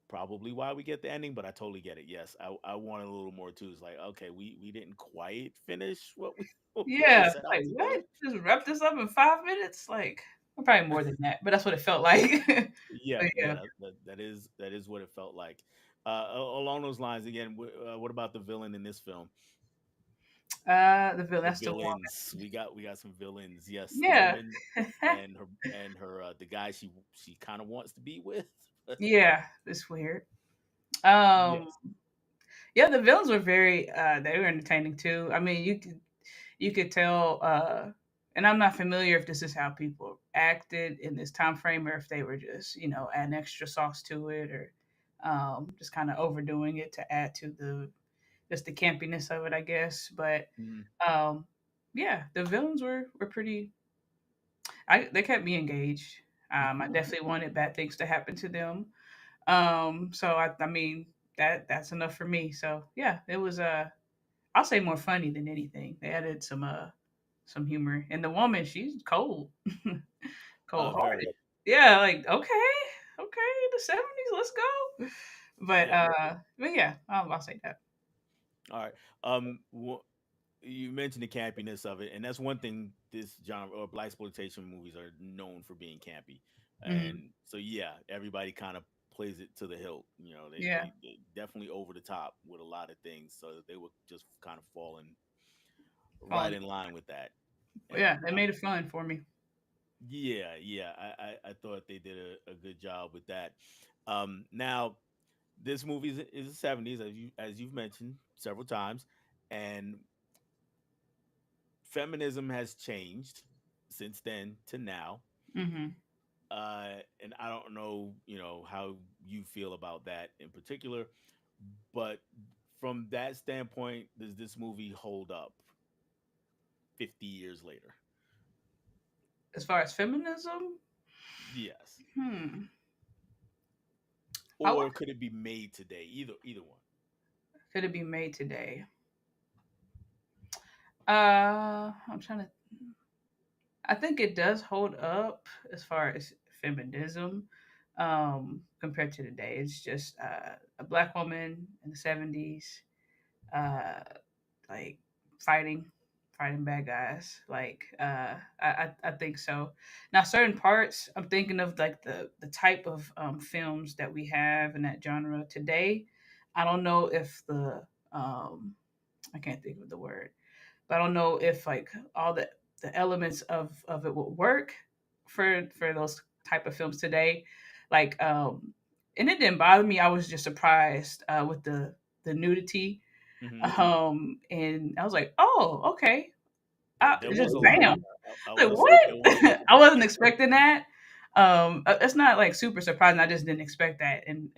probably why we get the ending. But I totally get it. Yes, I wanted a little more too. It's like okay, we didn't quite finish what we what we Yeah, set out like to what? do. Just wrap this up in 5 minutes? Like probably more than that, but that's what it felt like. Yeah, But yeah, yeah. that is what it felt like. Along those lines, again, what about the villain in this film? The villain. The That's the woman. villains. We got some villains. Yes, the Yeah. woman and her the guy she kind of wants to be with. Yeah. It's weird. Um. Yes. Yeah, the villains were very. They were entertaining too. I mean, you could tell. And I'm not familiar if this is how people acted in this time frame, or if they were just adding extra sauce to it, or just kind of overdoing it to add to the just the campiness of it, I guess. But Mhm. um, yeah, the villains were pretty. They kept me engaged. I definitely wanted bad things to happen to them. So I mean that's enough for me. So yeah, it was I'll say more funny than anything. They added some humor, and the woman she's cold, cold hearted. Very. Yeah, like okay, the '70s, let's go. Yeah. But yeah, I'll say that. All right. You mentioned the campiness of it, and that's one thing this genre or black exploitation movies are known for being campy. Hmm. And so yeah, everybody kind of plays it to the hilt. They, Yeah, they they definitely over the top with a lot of things, so they were just kind of falling right falling. in line with that. Yeah, And they made it fun for me. yeah, I thought they did a good job with that. Now this movie is the '70s, as you've mentioned several times, and feminism has changed since then to now. Hmm. And I don't know, how you feel about that in particular, but from that standpoint, does this movie hold up 50 years later? As far as feminism, Yes. hmm, I would Or could it be made today? Either one. could it be made today? I'm trying to. I think it does hold up as far as feminism compared to today. It's just a black woman in the '70s, uh, like fighting, fighting bad guys. Like I think so. Now, certain parts, I'm thinking of like the type of films that we have in that genre today. I don't know if um, I can't think of the word, but I don't know if like all the elements of it would work for those type of films today. Like and it didn't bother me. I was just surprised with the nudity. Hmm. And I was like, "Oh, okay." There was Just a lot. bam. I Like, will say what? there was a lot. I wasn't expecting that. It's not like super surprising. I just didn't expect that in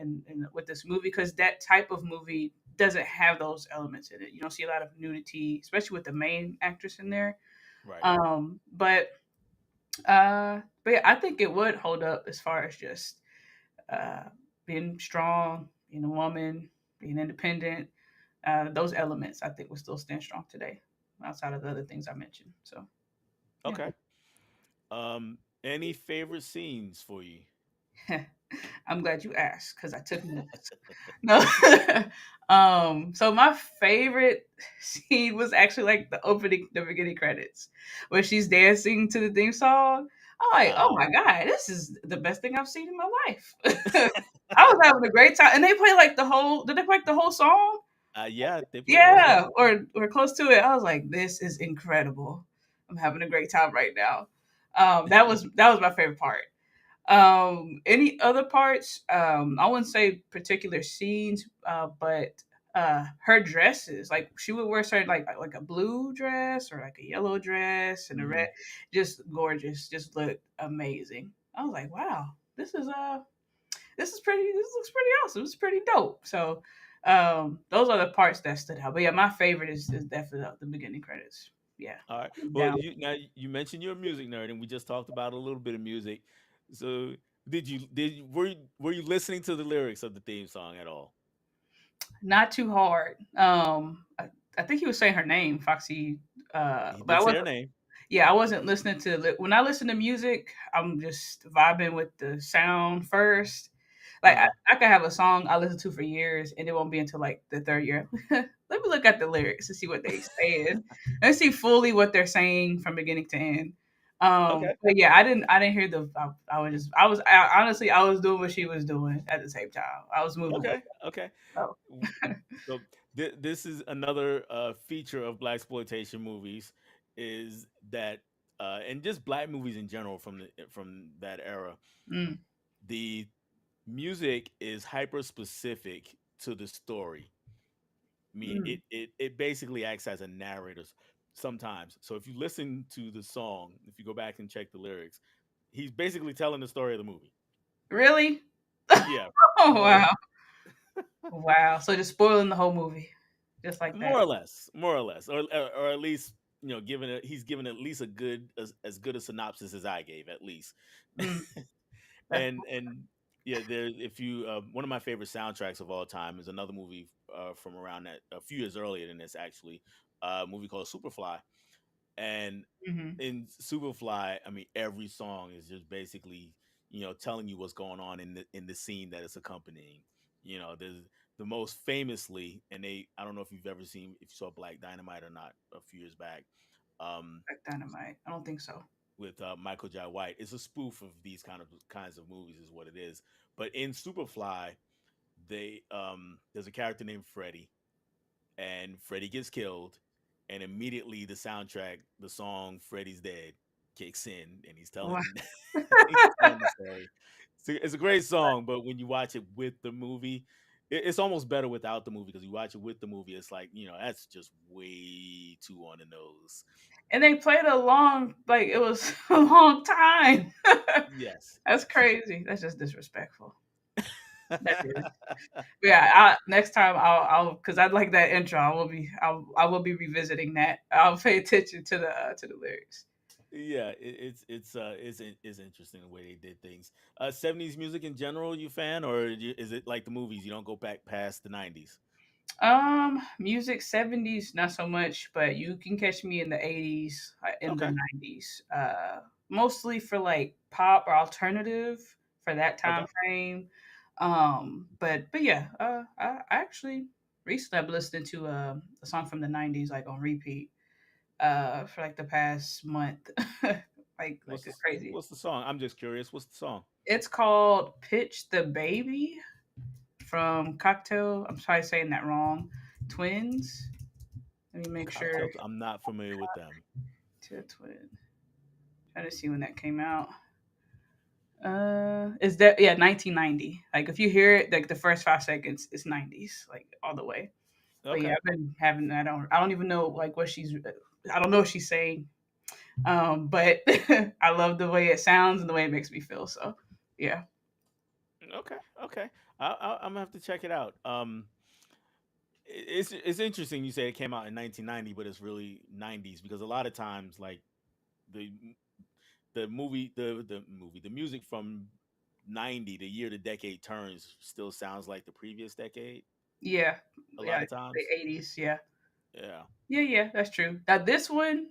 with this movie because that type of movie doesn't have those elements in it. You don't see a lot of nudity, especially with the main actress in there. Right. But yeah, I think it would hold up as far as just uh, being strong, being a woman, being independent. Those elements I think will still stand strong today, outside of the other things I mentioned. So yeah. Okay. Any favorite scenes for you? I'm glad you asked because I took notes. No. So my favorite scene was actually like the beginning credits, where she's dancing to the theme song. I'm like, oh Uh, my god, this is the best thing I've seen in my life. I was having a great time, and they play like the whole. Did they play like the whole song? yeah, they played the whole song. Yeah, or close to it. I was like, this is incredible. I'm having a great time right now. That was my favorite part. Any other parts? I wouldn't say particular scenes, but her dresses, like she would wear certain like a blue dress or like a yellow dress and a red, Hmm. just gorgeous, just looked amazing. I was like, wow, this looks pretty awesome. It's pretty dope. So those are the parts that stood out. But yeah, my favorite is definitely the beginning credits. Yeah. All right. Well, Down. you mentioned you're a music nerd, and we just talked about a little bit of music. So, were you listening to the lyrics of the theme song at all? Not too hard. I think he was saying her name, Foxy. He But I did say her wasn't. name. Yeah, I wasn't listening to. When I listen to music, I'm just vibing with the sound first. Uh Like huh. I could have a song I listen to for years, and it won't be until like the third year. Let me look at the lyrics to see what they saying. Let's see fully what they're saying from beginning to end. Okay. But yeah, I didn't hear the. Honestly, I was doing what she was doing at the same time. I was moving with Okay. Okay. her. So. So This is another feature of black exploitation movies is that and just black movies in general from that era, Mm, the music is hyper specific to the story. I mean, mm. it basically acts as a narrator sometimes. So if you listen to the song, if you go back and check the lyrics, he's basically telling the story of the movie. Really? Yeah, Oh more or wow, less. wow. So just spoiling the whole movie, just like that. More or less, or at least given he's given at least a good as good a synopsis as I gave at least. Mm, that's And yeah, there if you one of my favorite soundtracks of all time is another movie from around that a few years earlier than this actually, a movie called Superfly. And hmm in Superfly, I mean, every song is just basically, telling you what's going on in the scene that it's accompanying. There's the most famously, and I don't know if you've ever seen if you saw Black Dynamite or not a few years back, um, like Dynamite. I don't think so. with Michael Jai White. It's a spoof of these kinds of movies, is what it is. But in Superfly, there's a character named Freddie, and Freddie gets killed, and immediately the soundtrack, the song "Freddie's Dead" kicks in, and Wow. he's telling the story. It's a great song, but when you watch it with the movie, it's almost better without the movie because you watch it with the movie, it's like that's just way too on the nose. And they played a long, like it was a long time. Yes, That's yes. crazy. That's just disrespectful. That is. Yeah. Next time because I like that intro. I will be revisiting that. I'll pay attention to the lyrics. Yeah, it's interesting the way they did things. 70s music in general, you fan, or is it like the movies? You don't go back past the 90s. Music 70s, not so much, but you can catch me in the 80s, in the Okay, 90s. Mostly for like pop or alternative for that okay. time frame. But yeah, I actually recently I've been listening to a song from the 90s like on repeat for like the past month. like a crazy. What's the song? I'm just curious. What's the song? It's called Pitch the Baby from Cocktail. I'm probably saying that wrong. Twins. Let me make sure. Cocktail. I'm not familiar with them. To twin. Trying to see when that came out. Is that yeah 1990? Like if you hear it, like the first 5 seconds, it's 90s, like all the way. But yeah, Okay, I've been having. I don't even know like what she's. I don't know what she's saying. But I love the way it sounds and the way it makes me feel. So yeah. okay, okay. I'm gonna have to check it out. It's interesting you say it came out in 1990, but it's really 90s because a lot of times, like the the music from 90, the year the decade turns, still sounds like the previous decade. Yeah, A lot yeah, of the times, 80s. Yeah, yeah. yeah, that's true. Now this one,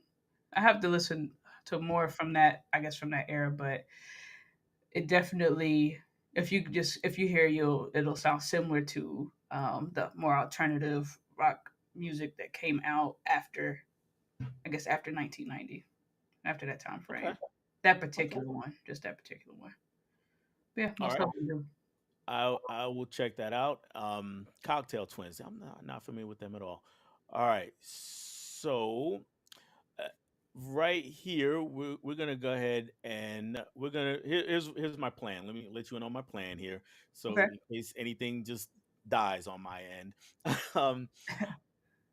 I have to listen to more from that. I guess from that era, but it definitely, if you hear it'll sound similar to the more alternative rock music that came out after, I guess after 1990, after that time Okay, frame. That okay. particular one, just that particular one. Yeah, All most right. likely do. I will check that out. Cocktail Twins. I'm not familiar with them at all. All right. So uh, right here, we're gonna go ahead and here's my plan. Let me let you in on my plan here. So Okay. in case anything just dies on my end, um,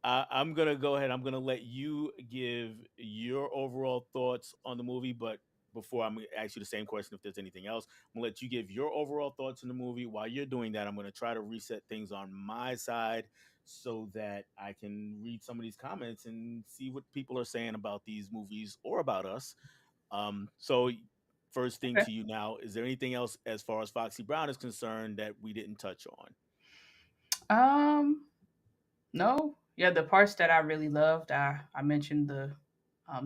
I'm gonna go ahead. I'm gonna let you give your overall thoughts on the movie, but before I'm gonna ask you the same question, if there's anything else, I'm gonna let you give your overall thoughts on the movie. While you're doing that, I'm gonna try to reset things on my side so that I can read some of these comments and see what people are saying about these movies or about us. So first thing Okay. to you now, is there anything else as far as Foxy Brown is concerned that we didn't touch on? Um, no. Yeah, the parts that I really loved, I mentioned the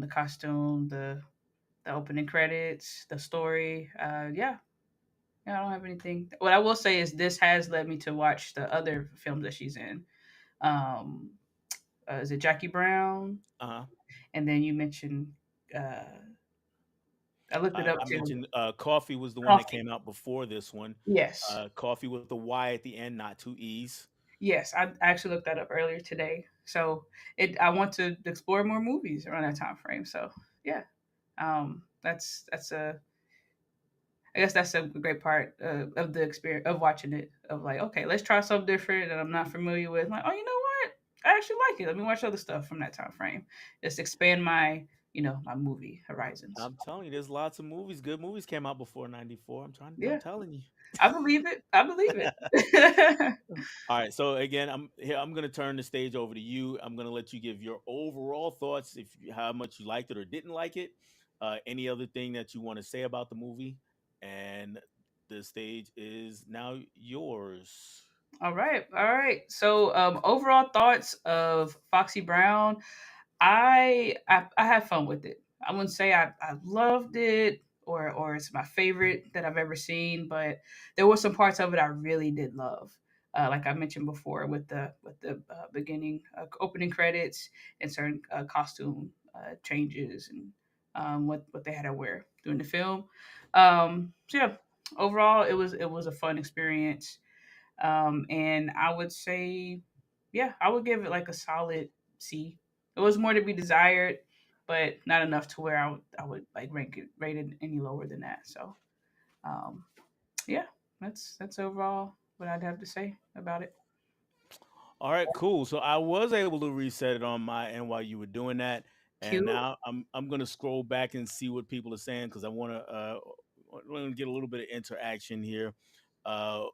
costume, the opening credits, the story. Yeah, yeah, I don't have anything. What I will say is this has led me to watch the other films that she's in. Um, is it Jackie Brown? Uh-huh. And then you mentioned, uh, I looked it up I too. mentioned Coffee was the one that Coffee. came out before this one. Yes. Coffee with a Y at the end, not two E's. Yes, I actually looked that up earlier today. So I want to explore more movies around that time frame. So yeah, that's a I guess that's a great part of the experience of watching it. Of like, okay, let's try something different that I'm not familiar with. Like, oh, you know what? I actually like it. Let me watch other stuff from that time frame. Just expand my my movie horizons. I'm telling you, there's lots of movies. Good movies came out before '94. I'm Yeah, telling you. I believe it. I believe it. All right. So again, I'm gonna turn the stage over to you. I'm gonna let you give your overall thoughts, how much you liked it or didn't like it. Any other thing that you want to say about the movie, and the stage is now yours. All right, all right. So, overall thoughts of Foxy Brown. I had fun with it. I wouldn't say I loved it or it's my favorite that I've ever seen, but there were some parts of it I really did love. Like I mentioned before, with the beginning opening credits and certain costume changes and what they had to wear during the film. So yeah, overall it was a fun experience. And I would say, yeah, I would give it like a solid C. It was more to be desired, but not enough to where I would like rank it rated any lower than that. So, um, yeah, that's overall what I'd have to say about it. All right, cool. So I was able to reset it on my end while you were doing that, and Cute. now I'm gonna scroll back and see what people are saying because I want to get a little bit of interaction here uh,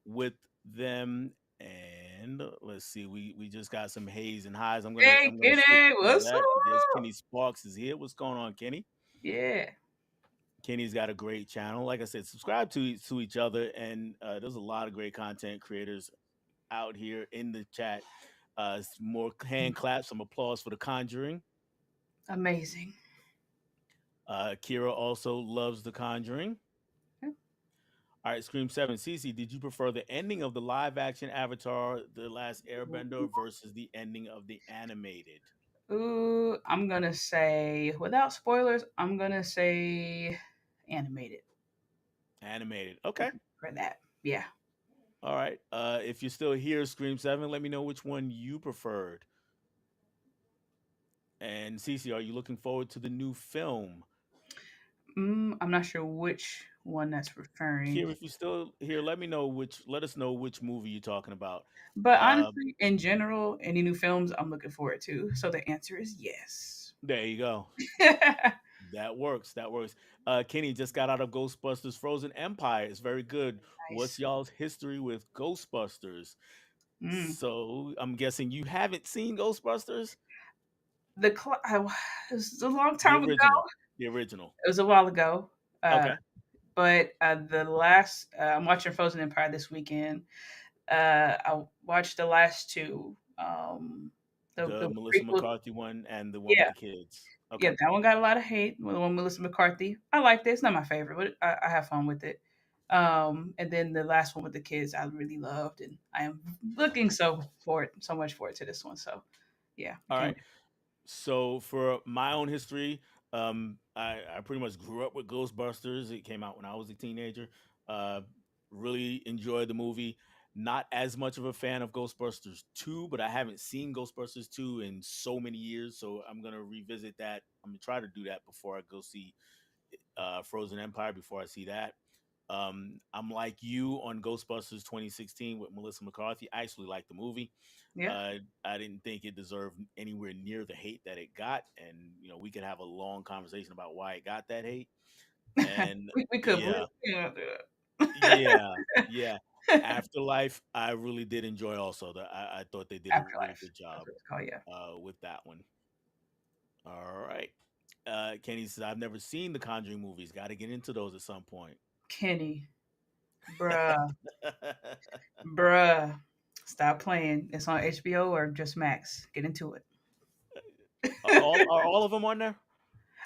with them. And let's see, we just got some haze and highs. Hey, I'm gonna skip Kenny, through what's that. There's up? Kenny Sparks is here. What's going on, Kenny? Yeah, Kenny's got a great channel. Like I said, subscribe to each other, and there's a lot of great content creators out here in the chat. More hand claps, some applause for The Conjuring. amazing. Kira also loves The Conjuring. Yeah. All right, Scream 7. Cece, did you prefer the ending of the live action Avatar, The Last Airbender, versus the ending of the animated? Ooh, I'm gonna say without spoilers, I'm gonna say animated Animated. Okay. for that. Yeah. All right. If you're still here, Scream 7, let me know which one you preferred. And Cece, are you looking forward to the new film? I'm not sure which one that's referring, Kira, if you're still here, let us know which movie you're talking about. but Uh, honestly, in general, any new films I'm looking forward to. So the answer is yes. there you go. That works. That works. Kenny just got out of Ghostbusters Frozen Empire. It's very good. What's Nice. y'all's history with Ghostbusters? Mm. So I'm guessing you haven't seen Ghostbusters? It was a long The time ago. original. The original. It was a while ago. Uh, Okay. but the last I'm watching Frozen Empire this weekend. I watched the last two. The The Melissa prequel. McCarthy one and the one with Yeah, the kids. yeah, Okay. that one got a lot of hate. The one with Melissa McCarthy. I liked it. It's not my favorite, but I have fun with it. And then the last one with the kids, I really loved, and I am looking so much forward to this one. So, yeah, I All can't right. wait. So for my own history, I pretty much grew up with Ghostbusters. It came out when I was a teenager. Uh, really enjoyed the movie. Not as much of a fan of Ghostbusters 2, but I haven't seen Ghostbusters 2 in so many years. So I'm going to revisit that. I'm going to try to do that before I go see Frozen Empire, before I see that. I'm like you on Ghostbusters 2016 with Melissa McCarthy. I actually liked the movie. Yeah, I didn't think it deserved anywhere near the hate that it got, and we could have a long conversation about why it got that hate. And we could, but yeah, we don't do yeah, it. yeah. Afterlife, I really did enjoy. Also, I thought they did a really Afterlife. good That's job what it's called. Yeah, with that one. All right. Kenny says I've never seen the Conjuring movies. Got to get into those at some point. Kenny, bruh, bruh, stop playing. It's on HBO or just Max. Get into it. Are all of them on there?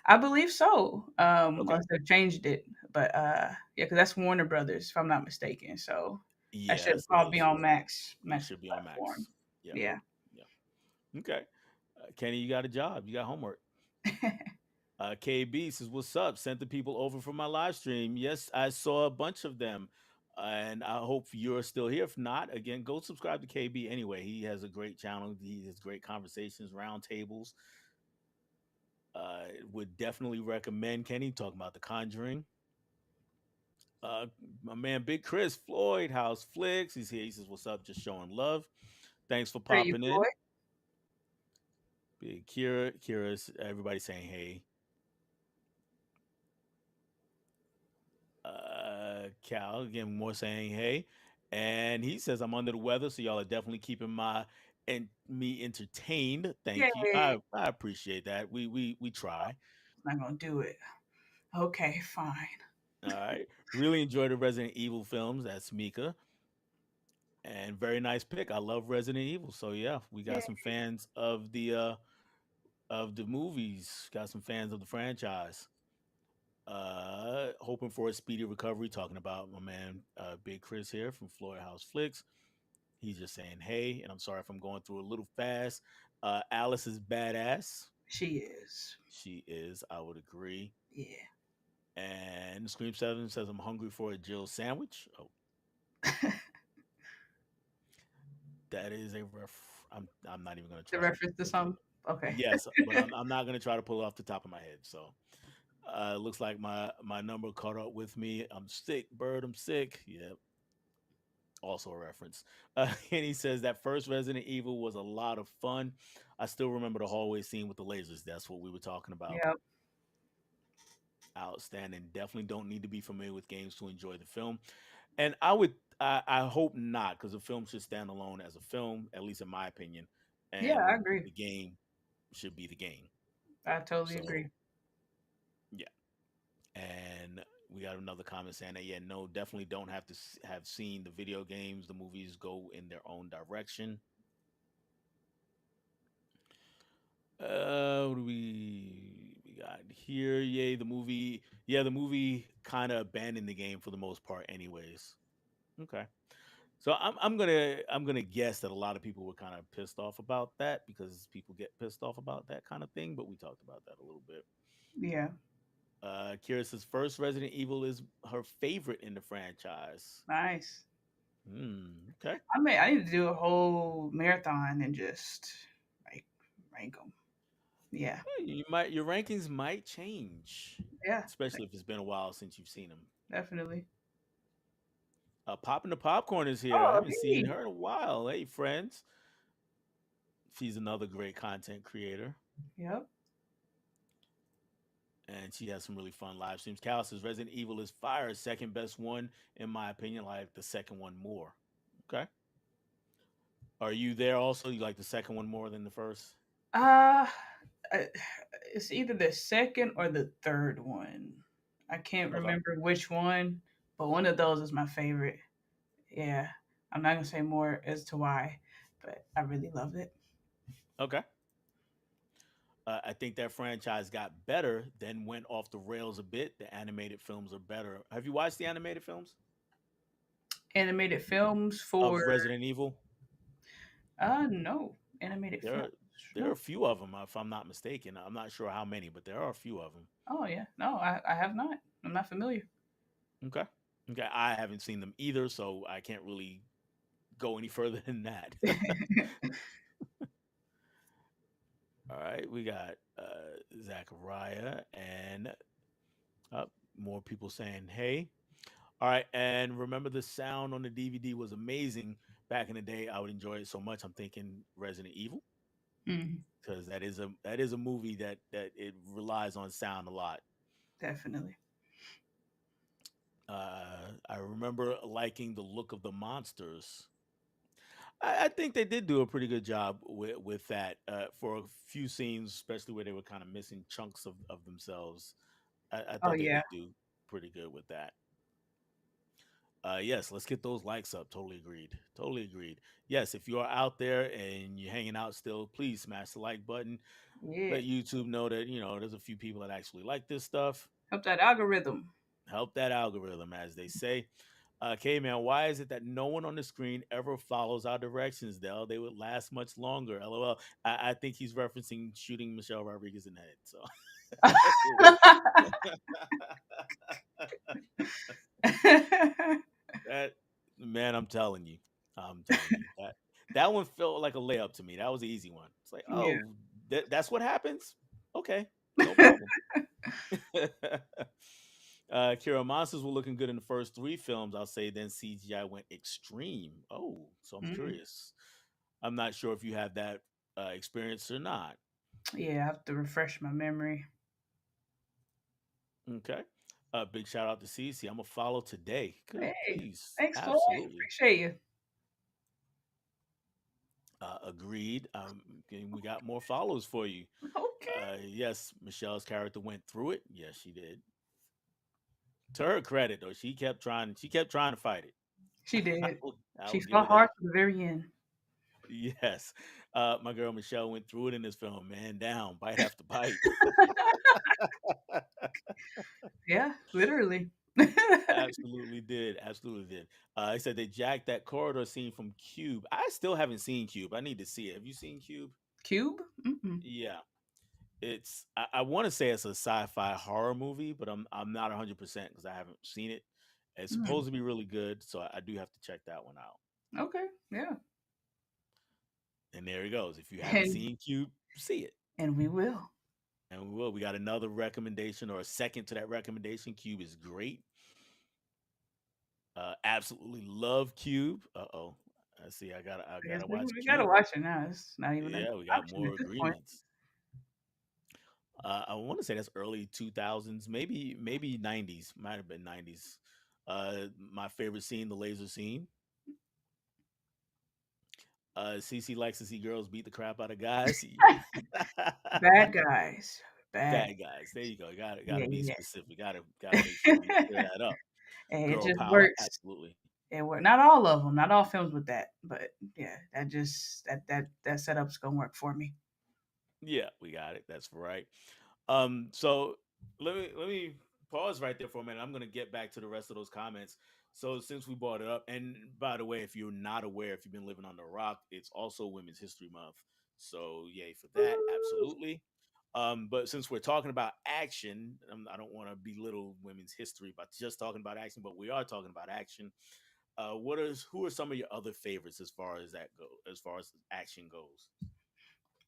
I believe so. Okay. Unless they've changed it, but yeah, because that's Warner Brothers, if I'm not mistaken. So that Yeah, should that's all it. be Should on Max it Max should be on platform. Max. Yep. Yeah. Yep. Okay. Kenny, you got a job. You got homework. KB says, "What's up?" Sent the people over for my live stream. Yes, I saw a bunch of them. And I hope you're still here. If not, again, go subscribe to KB anyway. He has a great channel. He has great conversations, roundtables. Would definitely recommend Kenny talking about The Conjuring. Uh, my man, Big Chris Floyd, House Flicks. He's here. He says, "What's up? Just showing love. Thanks for Are you popping in." Floyd? Big Kira's. Everybody saying hey. Cal again, more saying hey, and he says I'm under the weather, so y'all are definitely keeping my and me entertained. Thank you. Yay. I appreciate that. We try. I'm not gonna do it. Okay, fine. All right. Really enjoy the Resident Evil films. That's Mika. And very nice pick. I love Resident Evil. So yeah, we Yeah, got some fans of the movies. Got some fans of the franchise. Hoping for a speedy recovery. Talking about my man Big Chris here from Florida House Flicks. He's just saying hey, and I'm sorry if I'm going through a little fast. Alice is badass. she is. She is. I would agree. Yeah. And Scream Seven says I'm hungry for a Jill sandwich. Oh, that is a ref. I'm not even gonna The try to reference to pull some. it. Okay. Yes, but I'm not gonna try to pull it off the top of my head. So looks like my number caught up with me. I'm sick, bird. I'm sick. Yeah, also a reference. And he says that first Resident Evil was a lot of fun. I still remember the hallway scene with the lasers. That's what we were talking about. Yep. Outstanding. Definitely don't need to be familiar with games to enjoy the film. And I hope not, because the film should stand alone as a film, at least in my opinion, Yeah, I and agree. the game should be the game. I totally So agree. yeah. And we got another comment saying that yeah, no, definitely don't have to have seen the video games. The movies go in their own direction. What do we got here? Yay, the movie. Yeah, the movie kind of abandoned the game for the most part, anyways. Okay, so I'm gonna guess that a lot of people were kind of pissed off about that because people get pissed off about that kind of thing. But we talked about that a little bit. Yeah. Kira says first Resident Evil is her favorite in the franchise. Nice. Okay. I need to do a whole marathon and just like rank them. Yeah. Your rankings might change, Yeah. especially if it's been a while since you've seen them. Definitely. Popping the popcorn is here. I Oh, haven't seen hey. her in a while. Hey, friends. She's another great content creator, Yep. and she has some really fun live streams. Cal says Resident Evil is fire, second best one in my opinion. Like the second one more. Okay. Are you there also? You like the second one more than the first? Uh, I- it's either the second or the third one. I can't Okay. remember which one, but one of those is my favorite. Yeah. I'm not gonna say more as to why, but I really love it. Okay. I think that franchise got better, then went off the rails a bit. The animated films are better. Have you watched the animated films Animated films for of Resident Evil? no. Animated There films. are there are No. a few of them, if I'm not mistaken. I'm not sure how many, but there are a few of them. Oh yeah. No, I have not. I'm not familiar. Okay. Okay. I haven't seen them either, so I can't really go any further than that. All right. We got Zachariah and uh, more people saying, hey. All right. And remember, the sound on the DVD was amazing back in the day. I would enjoy it so much. I'm thinking Resident Evil Mhm. because that is a movie that it relies on sound a lot. Definitely. I remember liking the look of the monsters. I think they did do a pretty good job with that for a few scenes, especially where they were kind of missing chunks of themselves. I Oh thought they yeah. did do pretty good with that. Yes, let's get those likes up. Totally agreed. Totally agreed. Yes, if you are out there and you're hanging out still, please smash the like button. Yeah. Let YouTube know that there's a few people that actually like this stuff. Help that algorithm. Help that algorithm, as they say. Okay, man, why is it that no one on the screen ever follows our directions, Dell? They would last much longer. LOL. I think he's referencing shooting Michelle Rodriguez in the head. So that Man, I'm telling you that one felt like a layup to me. That was an easy one. It's like, Yeah. oh, that's what happens. Okay, no problem. Kira, monsters were looking good in the first three films. I'll say then CGI went extreme. Oh, so I'm Mm. curious. I'm not sure if you have that experience or not. Yeah, I have to refresh my memory. Okay. Big shout out to CeCe. I'm a follow today. Good, Hey, please, thanks, Floyd. absolutely. Appreciate you. Agreed. Okay, we got more follows for you. Okay. Yes, Michelle's character went through it. Yes, she did. To her credit, though, she kept trying. She kept trying to fight it. She I did. will, I She will give her fought hard that. to the very end. Yes, my girl Michelle went through it in this film. Man, down, bite after bite. Yeah, literally. Absolutely did. Absolutely did. I said they jacked that corridor scene from Cube. I still haven't seen Cube. I need to see it. Have you seen Cube? Cube? Mm-mm. Yeah, it's. I want to say it's a sci-fi horror movie, but I'm not 100% because I haven't seen it. It's Mm. supposed to be really good, so I do have to check that one out. Okay, yeah. And there he goes. If you haven't And seen Cube, see it. we will. And we will. We got another recommendation or a second to that recommendation. Cube is great. Absolutely love Cube. Uh-oh. I see. I I guess gotta watch we gotta Cube. watch it now. It's not even an Yeah, we got option more at this point. agreements. I want to say that's early 2000s, maybe 90s. Might have been 90s. My favorite scene, the laser scene. CC likes to see girls beat the crap out of guys. Bad guys. Bad. Bad guys. There you go. Gotta Yeah, be yeah. specific. Gotta make sure we clear that up. And it Girl just power, works. absolutely. It work. Not all of them. Not all films with that. But yeah, that setup's gonna work for me. Yeah, we got it. That's right. So let me pause right there for a minute. I'm gonna get back to the rest of those comments. So since we brought it up, and by the way, if you're not aware, if you've been living on the rock, it's also Women's History Month. So yay for that, Woo! absolutely. But since we're talking about action, I don't want to belittle women's history by just talking about action, but we are talking about action. Who are some of your other favorites as far as that go? As far as action goes,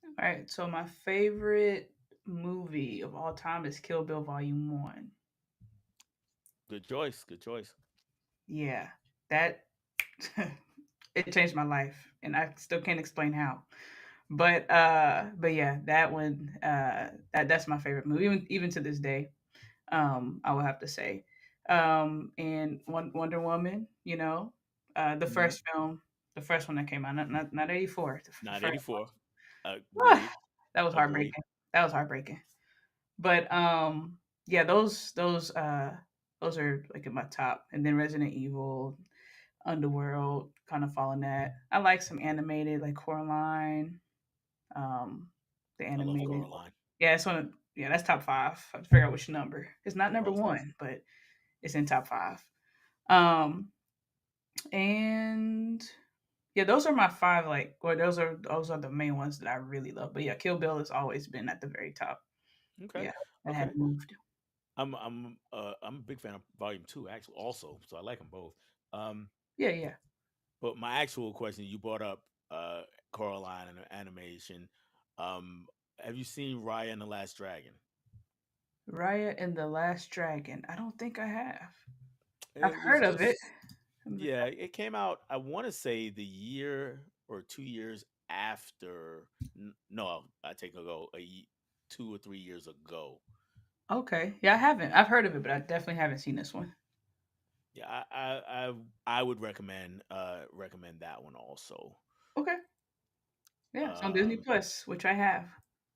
All right. So my favorite movie of all time is Kill Bill Volume One. good choice. Good choice. Yeah, that it changed my life, and I still can't explain how. But yeah, that one that's my favorite movie, even to this day. I would have to say, and Wonder Woman, the Hmm. first film, the first one that came out, not 84, the Not first 84. one. Agreed. That was Agreed. heartbreaking. That was heartbreaking. But yeah, those are like in my top, and then Resident Evil, Underworld, kind of following that. I like some animated like Coraline, um, the I love animated. Coraline. Yeah, that's one. Yeah, that's top five. I have to figure out which number. It's not number Okay. one, but it's in top five. Um, and yeah, those are my five. Like, or those are the main ones that I really love. But yeah, Kill Bill has always been at the very top. Okay. Yeah, that Okay. had moved. I'm a big fan of Volume Two, actually, also. So I like them both. Um, Yeah, yeah. but my actual question, you brought up uh Coraline and the animation. Um, have you seen Raya and the Last Dragon? Raya and the Last Dragon. I don't think I have. I've It was heard of it. just, yeah, it came out. I want to say the year or 2 years after. No, I take a go. 2 or 3 years ago. Okay. Yeah, I haven't. I've heard of it, but I definitely haven't seen this one. Yeah, I would recommend that one also. Okay. Yeah, it's on Disney Um, Plus, which I have.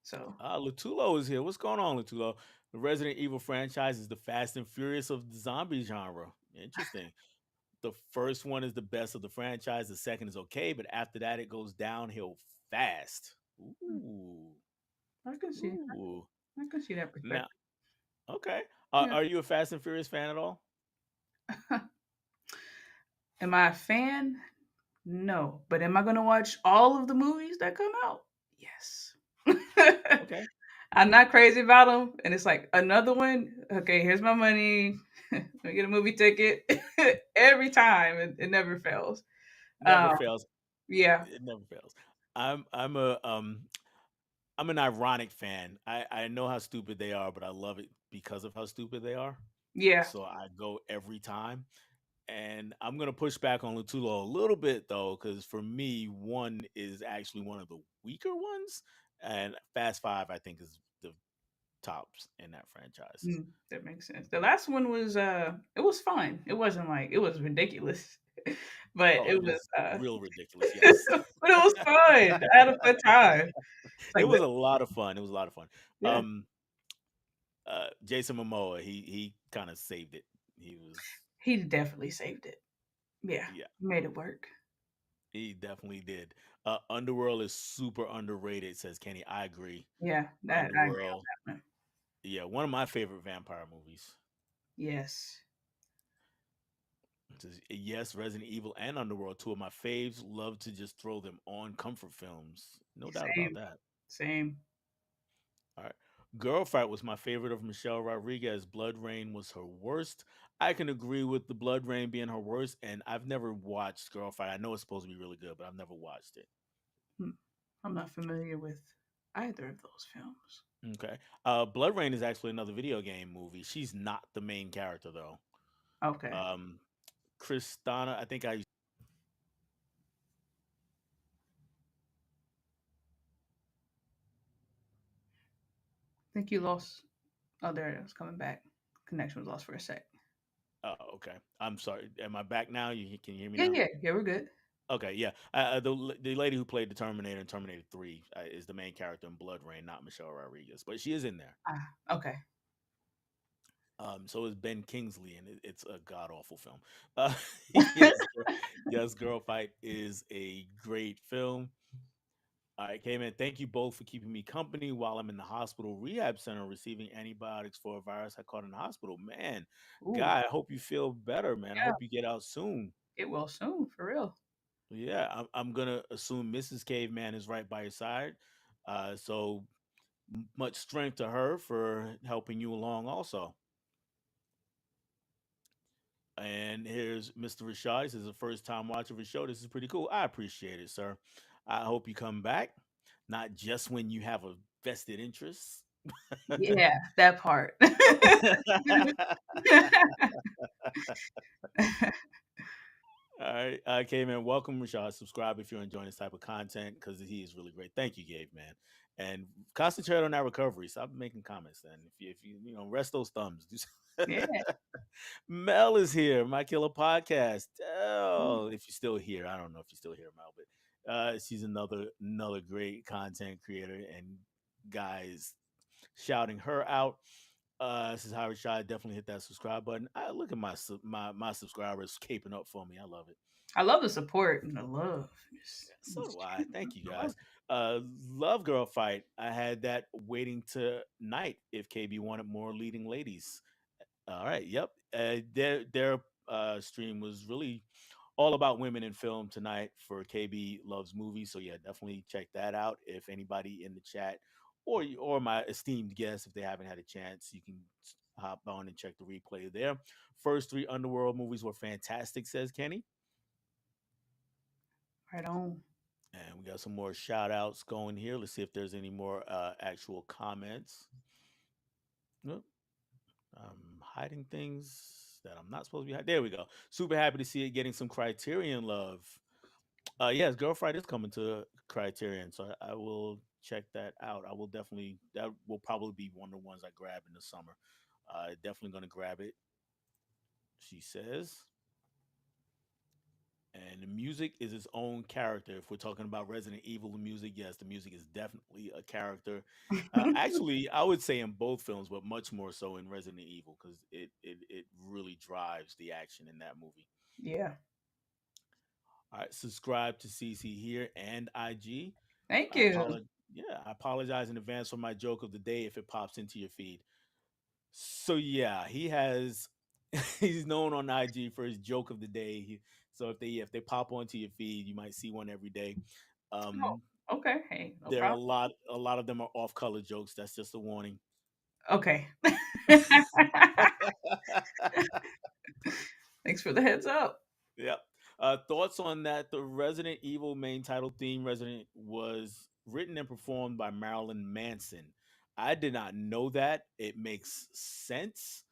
So Latulo is here. What's going on, Latulo? The Resident Evil franchise is the Fast and Furious of the zombie genre. Interesting. The first one is the best of the franchise. The second is okay, but after that, it goes downhill fast. Ooh, I can see. ooh. I can see that Now, perspective. okay. Yeah. Are you a Fast and Furious fan at all? Am I a fan? No. But am I gonna watch all of the movies that come out? Yes. Okay. I'm not crazy about them, and it's like another one. Okay, here's my money. I get a movie ticket every time. It never fails. Never Um, fails. yeah, It never fails. I'm an ironic fan. I know how stupid they are, but I love it because of how stupid they are. yeah. So I go every time. And I'm gonna push back on Lutulo a little bit though, because for me, one is actually one of the weaker ones, and Fast Five I think is the tops in that franchise. That makes sense. The last one was it was fun. It wasn't like it was ridiculous, but Oh, it it was was real ridiculous. Yes, but it was fun. I had a fun time. It's it like was a lot of fun. It was a lot of fun. yeah, Um, Jason Momoa, he kind of saved it. He was, he definitely saved it. Yeah, yeah, made it work. he definitely did. Underworld is super underrated, says Kenny. I agree. Yeah, that I agree Underworld, on that one. yeah, one of my favorite vampire movies. Yes, Says, yes, Resident Evil and Underworld, two of my faves. Love to just throw them on comfort films. No doubt about same, that. same. All right. Girl Fight was my favorite of Michelle Rodriguez. Blood Rain was her worst. I can agree with the Blood Rain being her worst, and I've never watched Girl Fight. I know it's supposed to be really good, but I've never watched it. Hmm. I'm not familiar with either of those films. Okay. Blood Rain is actually another video game movie. She's not the main character though. Okay, I Um, Kristana, I think I think you lost. Oh, there it was coming back. Connection was lost for a sec. oh, okay. I'm sorry. Am I back now? You can you hear me Yeah, now? yeah, yeah. We're good. Okay, yeah. The lady who played the Terminator in Terminator 3 is the main character in Blood Rain, not Michelle Rodriguez, but she is in there. Ah, okay. So is Ben Kingsley, and it's a god awful film. Uh, yes, yes, Girl Fight is a great film. All right, Cayman, thank you both for keeping me company while I'm in the hospital rehab center receiving antibiotics for a virus I caught in the hospital. Man, Ooh, guy, I hope you feel better, man. I yeah. hope you get out soon. Get well soon, for real. Yeah, I'm gonna assume Mrs. Caveman is right by your side. So much strength to her for helping you along, also. And here's Mr. Rashad. This is a first time watcher of the show. This is pretty cool. I appreciate it, sir. I hope you come back, not just when you have a vested interest. Yeah, that part. All right, Caveman, welcome, Rashad. Subscribe if you're enjoying this type of content because he is really great. Thank you, Caveman, and concentrate on that recovery. Stop making comments. Then, if you rest those thumbs. Yeah. Mel is here, my killer podcast. Oh, if you're still here, I don't know if you're still here, Mel, but she's another great content creator, and guys shouting her out. This is Harry Shot. Definitely hit that subscribe button. I look at my subscribers caping up for me. I love it. I love the support and the love. Yeah, so do I. Thank you I love guys. Love Girl Fight. I had that waiting tonight if KB wanted more leading ladies. All right. Yep. Their stream was really all about women in film tonight for KB Loves Movies. So yeah, definitely check that out. If anybody in the chat or my esteemed guests, if they haven't had a chance, you can hop on and check the replay there. First three Underworld movies were fantastic, says Kenny. it. Right on. And we got some more shout outs going here. Let's see if there's any more actual comments. Nope. I'm hiding things that I'm not supposed to be hiding. There we go. Super happy to see it getting some Criterion love. Yes, Girlfright is coming to Criterion, so I will check that out. I will definitely that will probably be one of the ones I grab in the summer. Definitely gonna grab it. She says. And the music is its own character. If we're talking about Resident Evil music, yes, the music is definitely a character. Actually, I would say in both films, but much more so in Resident Evil because it really drives the action in that movie. Yeah. All right, subscribe to CC here and IG. Thank I you. apologize. Yeah, I apologize in advance for my joke of the day if it pops into your feed. So yeah, he has. He's known on IG for his joke of the day. So if they pop onto your feed, you might see one every day. Oh, Um, okay. Hey, no there are problem. a lot of them are off color jokes. That's just a warning. Okay. Thanks for the heads up. Yep. Thoughts on that? The Resident Evil main title theme, Resident, was written and performed by Marilyn Manson. I did not know that. It makes sense.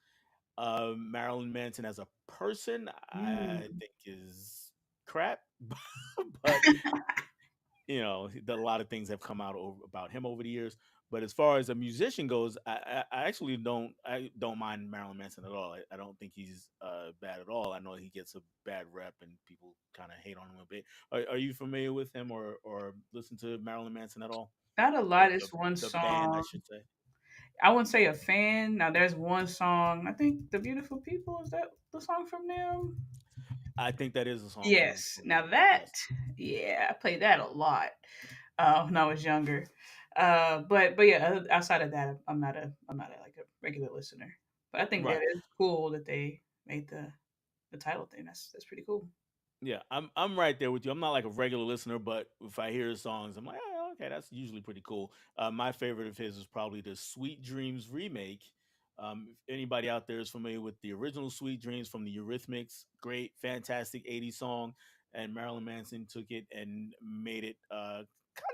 Marilyn Manson as a person, I Mm. think is crap, but a lot of things have come out about him over the years. But as far as a musician goes, I actually don't mind Marilyn Manson at all. I don't think he's bad at all. I know he gets a bad rep and people kind of hate on him a bit. Are you familiar with him or listen to Marilyn Manson at all? Not a Or lot. It's one the band, I song. should say. I wouldn't say a fan. Now there's one song. I think "The Beautiful People" is that the song from them? I think that is a song Yes. from Now them. that, Yes. yeah, I played that a lot when I was younger. But yeah, outside of that, I'm not like a regular listener. But I think that Right. is cool that they made the title thing. That's pretty cool. Yeah, I'm right there with you. I'm not like a regular listener, but if I hear his songs, I'm like, oh, okay, that's usually pretty cool. My favorite of his is probably the Sweet Dreams remake. If anybody out there is familiar with the original Sweet Dreams from the Eurythmics, great, fantastic '80s song, and Marilyn Manson took it and made it kind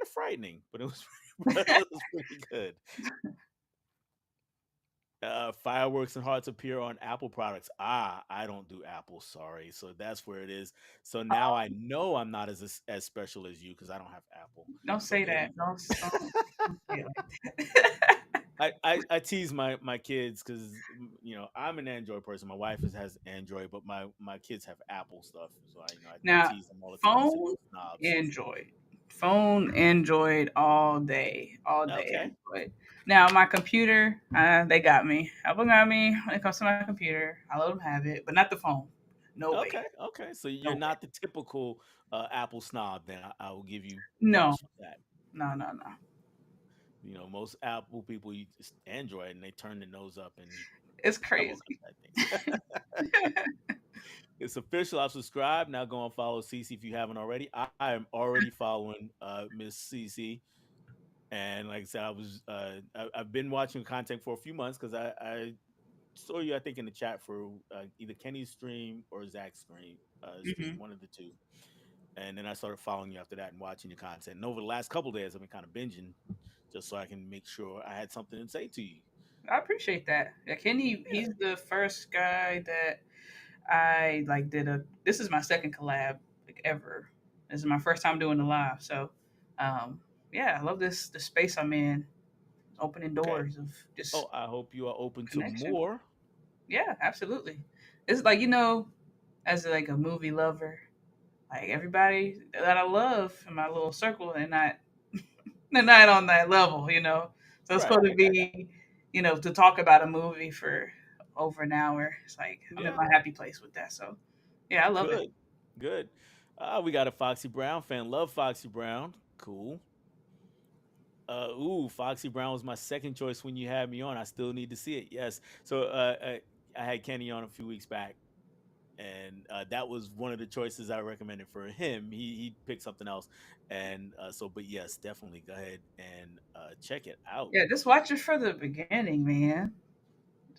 of frightening, but it was but it was pretty good. Fireworks and hearts appear on Apple products. I don't do Apple, sorry. So that's where it is. So now I know I'm not as special as you because I don't have Apple. Don't But say that. Don't say it like that. I tease my kids because I'm an Android person. My wife has Android, but my kids have Apple stuff. So I Now, tease them all the time. I say phone, they're snobs. Android. Phone, Android all day Okay, Android. Now, my computer, they got me. Apple got me when it comes to my computer. I let them have it, but not the phone. No way. okay. So No you're way. not the typical Apple snob. Then I will give you No, props for that. no. Most Apple people use Android and they turn their nose up and It's have all kinds crazy. of bad things. It's official. I've subscribed. Now go and follow CeCe if you haven't already. I am already following Miss CeCe. And like I said, I've been watching content for a few months because I saw you I think in the chat for either Kenny's stream or Zach's stream, Hmm. one of the two. And then I started following you after that and watching your content. And over the last couple days, I've been kind of binging just so I can make sure I had something to say to you. I appreciate that. Yeah, Kenny, Yeah. he's the first guy that I like did a. This is my second collab like ever. This is my first time doing the live. So, um, yeah, I love this the space I'm in, opening Okay. doors of just Oh, I hope you are open to connection. more. Yeah, absolutely. It's like as like a movie lover, like everybody that I love in my little circle, they're not on that level. So it's Right. supposed I to got you. be, to talk about a movie for over an hour. It's like I'm in Yeah. my happy place with that. So yeah, I love it. Good. Good. We got a Foxy Brown fan. Love Foxy Brown. Cool. Foxy Brown was my second choice when you had me on. I still need to see it. Yes. So I had Kenny on a few weeks back, and that was one of the choices I recommended for him. He picked something else, and but yes, definitely go ahead and check it out. Yeah, just watch it for the beginning, man.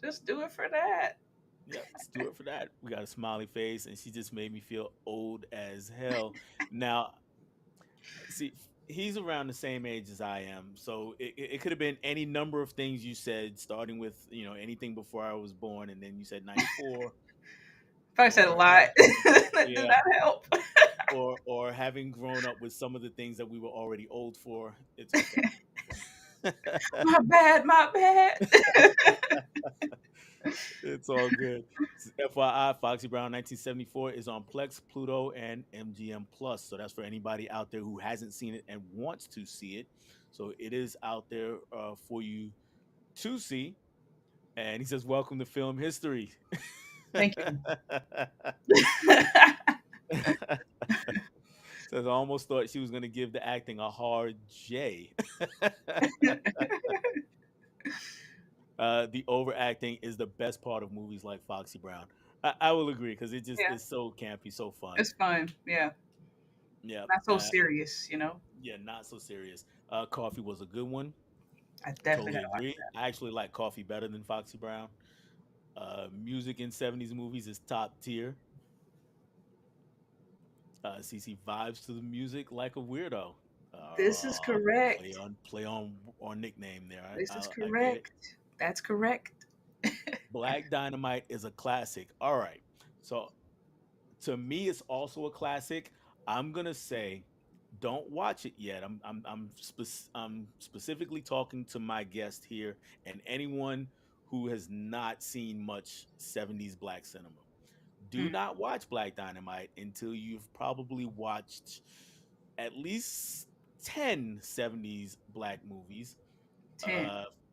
Just do it for that. Yep, let's do it for that. We got a smiley face, and she just made me feel old as hell. Now, see, he's around the same age as I am, so it could have been any number of things you said, starting with anything before I was born, and then you said '94, Probably said a or lot. That did yeah, not help. or having grown up with some of the things that we were already old for. It's okay. My bad, my bad. It's all good. FYI, Foxy Brown 1974 is on Plex, Pluto, and MGM Plus. So that's for anybody out there who hasn't seen it and wants to see it. So it is out there for you to see. And he says, "Welcome to film history." Thank you. Says, "I almost thought she was going to give the acting a hard J." The overacting is the best part of movies like Foxy Brown. I will agree because it just Yeah, is so campy, so fun. it's fun. Yeah, Yeah, not so serious. yeah, not so serious. Coffee was a good one. I definitely Totally gotta watch agree. I actually like Coffee better than Foxy Brown. Music in 70s movies is top tier. CC vibes to the music like a weirdo. that. This is Play correct. on nickname there. This is I get it. correct. That's correct. Black Dynamite is a classic. All right. So to me, it's also a classic. I'm gonna say, don't watch it yet. I'm specifically talking to my guest here and anyone who has not seen much 70s black cinema. Do Mm, not watch Black Dynamite until you've probably watched at least 10 70s black movies. 10.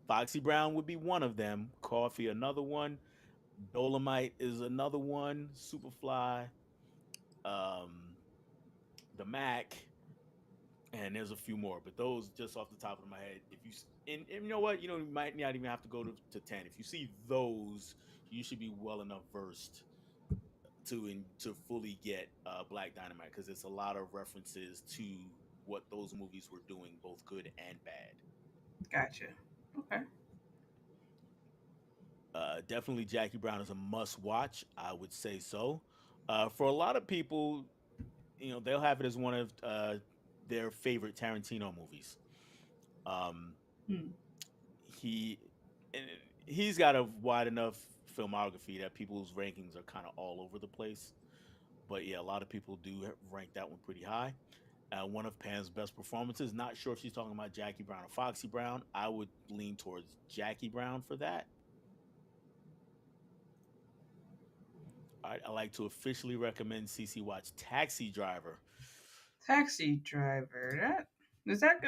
Foxy Brown would be one of them. Coffee, another one. Dolomite is another one. Superfly, um, the Mac, and there's a few more. But those just off the top of my head. If you and you know what, you might not even have to go to 10. If you see those, you should be well enough versed to fully get Black Dynamite because it's a lot of references to what those movies were doing, both good and bad. Gotcha. Okay. Definitely, Jackie Brown is a must watch. I would say so. For a lot of people, they'll have it as one of their favorite Tarantino movies. Um, Hmm. he and he's got a wide enough filmography that people's rankings are kind of all over the place. But yeah, a lot of people do rank that one pretty high. One of Pam's best performances. Not sure if she's talking about Jackie Brown or Foxy Brown. I would lean towards Jackie Brown for that. All right, I like to officially recommend CC watch Taxi Driver. Taxi driver. That is that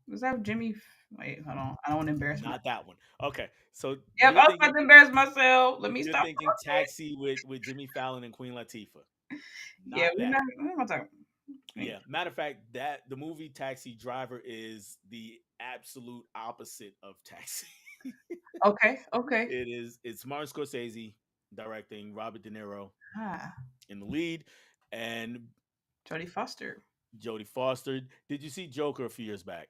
was that Jimmy? Wait, hold on. I don't want to embarrass my. Not that one. Okay, so Yep, I was about to embarrass myself. Let me you're stop thinking talking. Taxi with Jimmy Fallon and Queen Latifah. Yeah, Not that. we're not talking. Yeah. Matter of fact, that the movie Taxi Driver is the absolute opposite of Taxi. Okay, okay. It's Martin Scorsese directing, Robert De Niro Ah, in the lead, and Jodie Foster. Jodie Foster. Did you see Joker a few years back?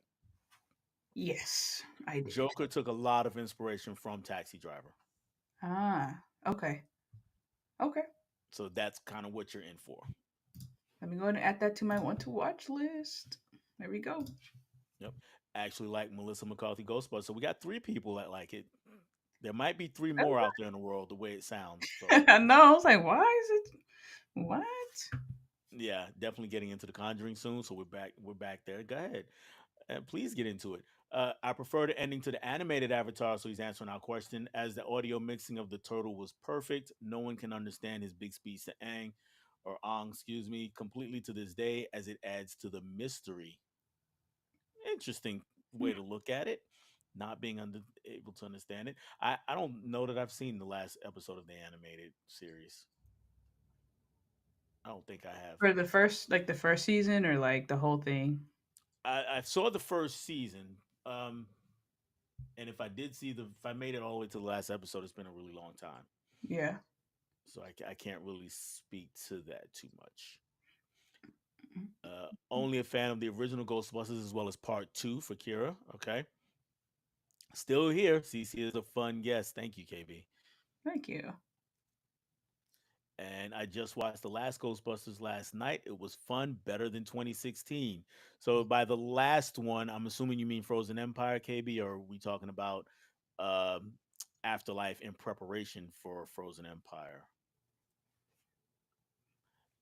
Yes, I did. Joker took a lot of inspiration from Taxi Driver. Ah, okay, okay. So that's kind of what you're in for. Let me go ahead and add that to my want to watch list. There we go. Yep. Actually, like Melissa McCarthy Ghostbusters. So we got three people that like it. There might be three more out there in the world the way it sounds. So I know. I was like, why is it? What? yeah, definitely getting into the Conjuring soon. So we're back there. Go ahead. Please get into it. I prefer the ending to the animated Avatar, so he's answering our question. As the audio mixing of the turtle was perfect, no one can understand his big speech to Aang or Ang, excuse me, completely to this day, as it adds to the mystery. Interesting way to look at it. Not being able to understand it. I don't know that I've seen the last episode of the animated series. I don't think I have. For the first, like the first season, or like the whole thing? I saw the first season. Um, and if I made it all the way to the last episode, it's been a really long time. Yeah. So I can't really speak to that too much. Only a fan of the original Ghostbusters as well as part two for Kira. Okay. Still here. CC is a fun guest. Thank you, KB. Thank you. And I just watched the last Ghostbusters last night. It was fun, better than 2016. So by the last one, I'm assuming you mean Frozen Empire, KB, or are we talking about um, Afterlife in preparation for Frozen Empire?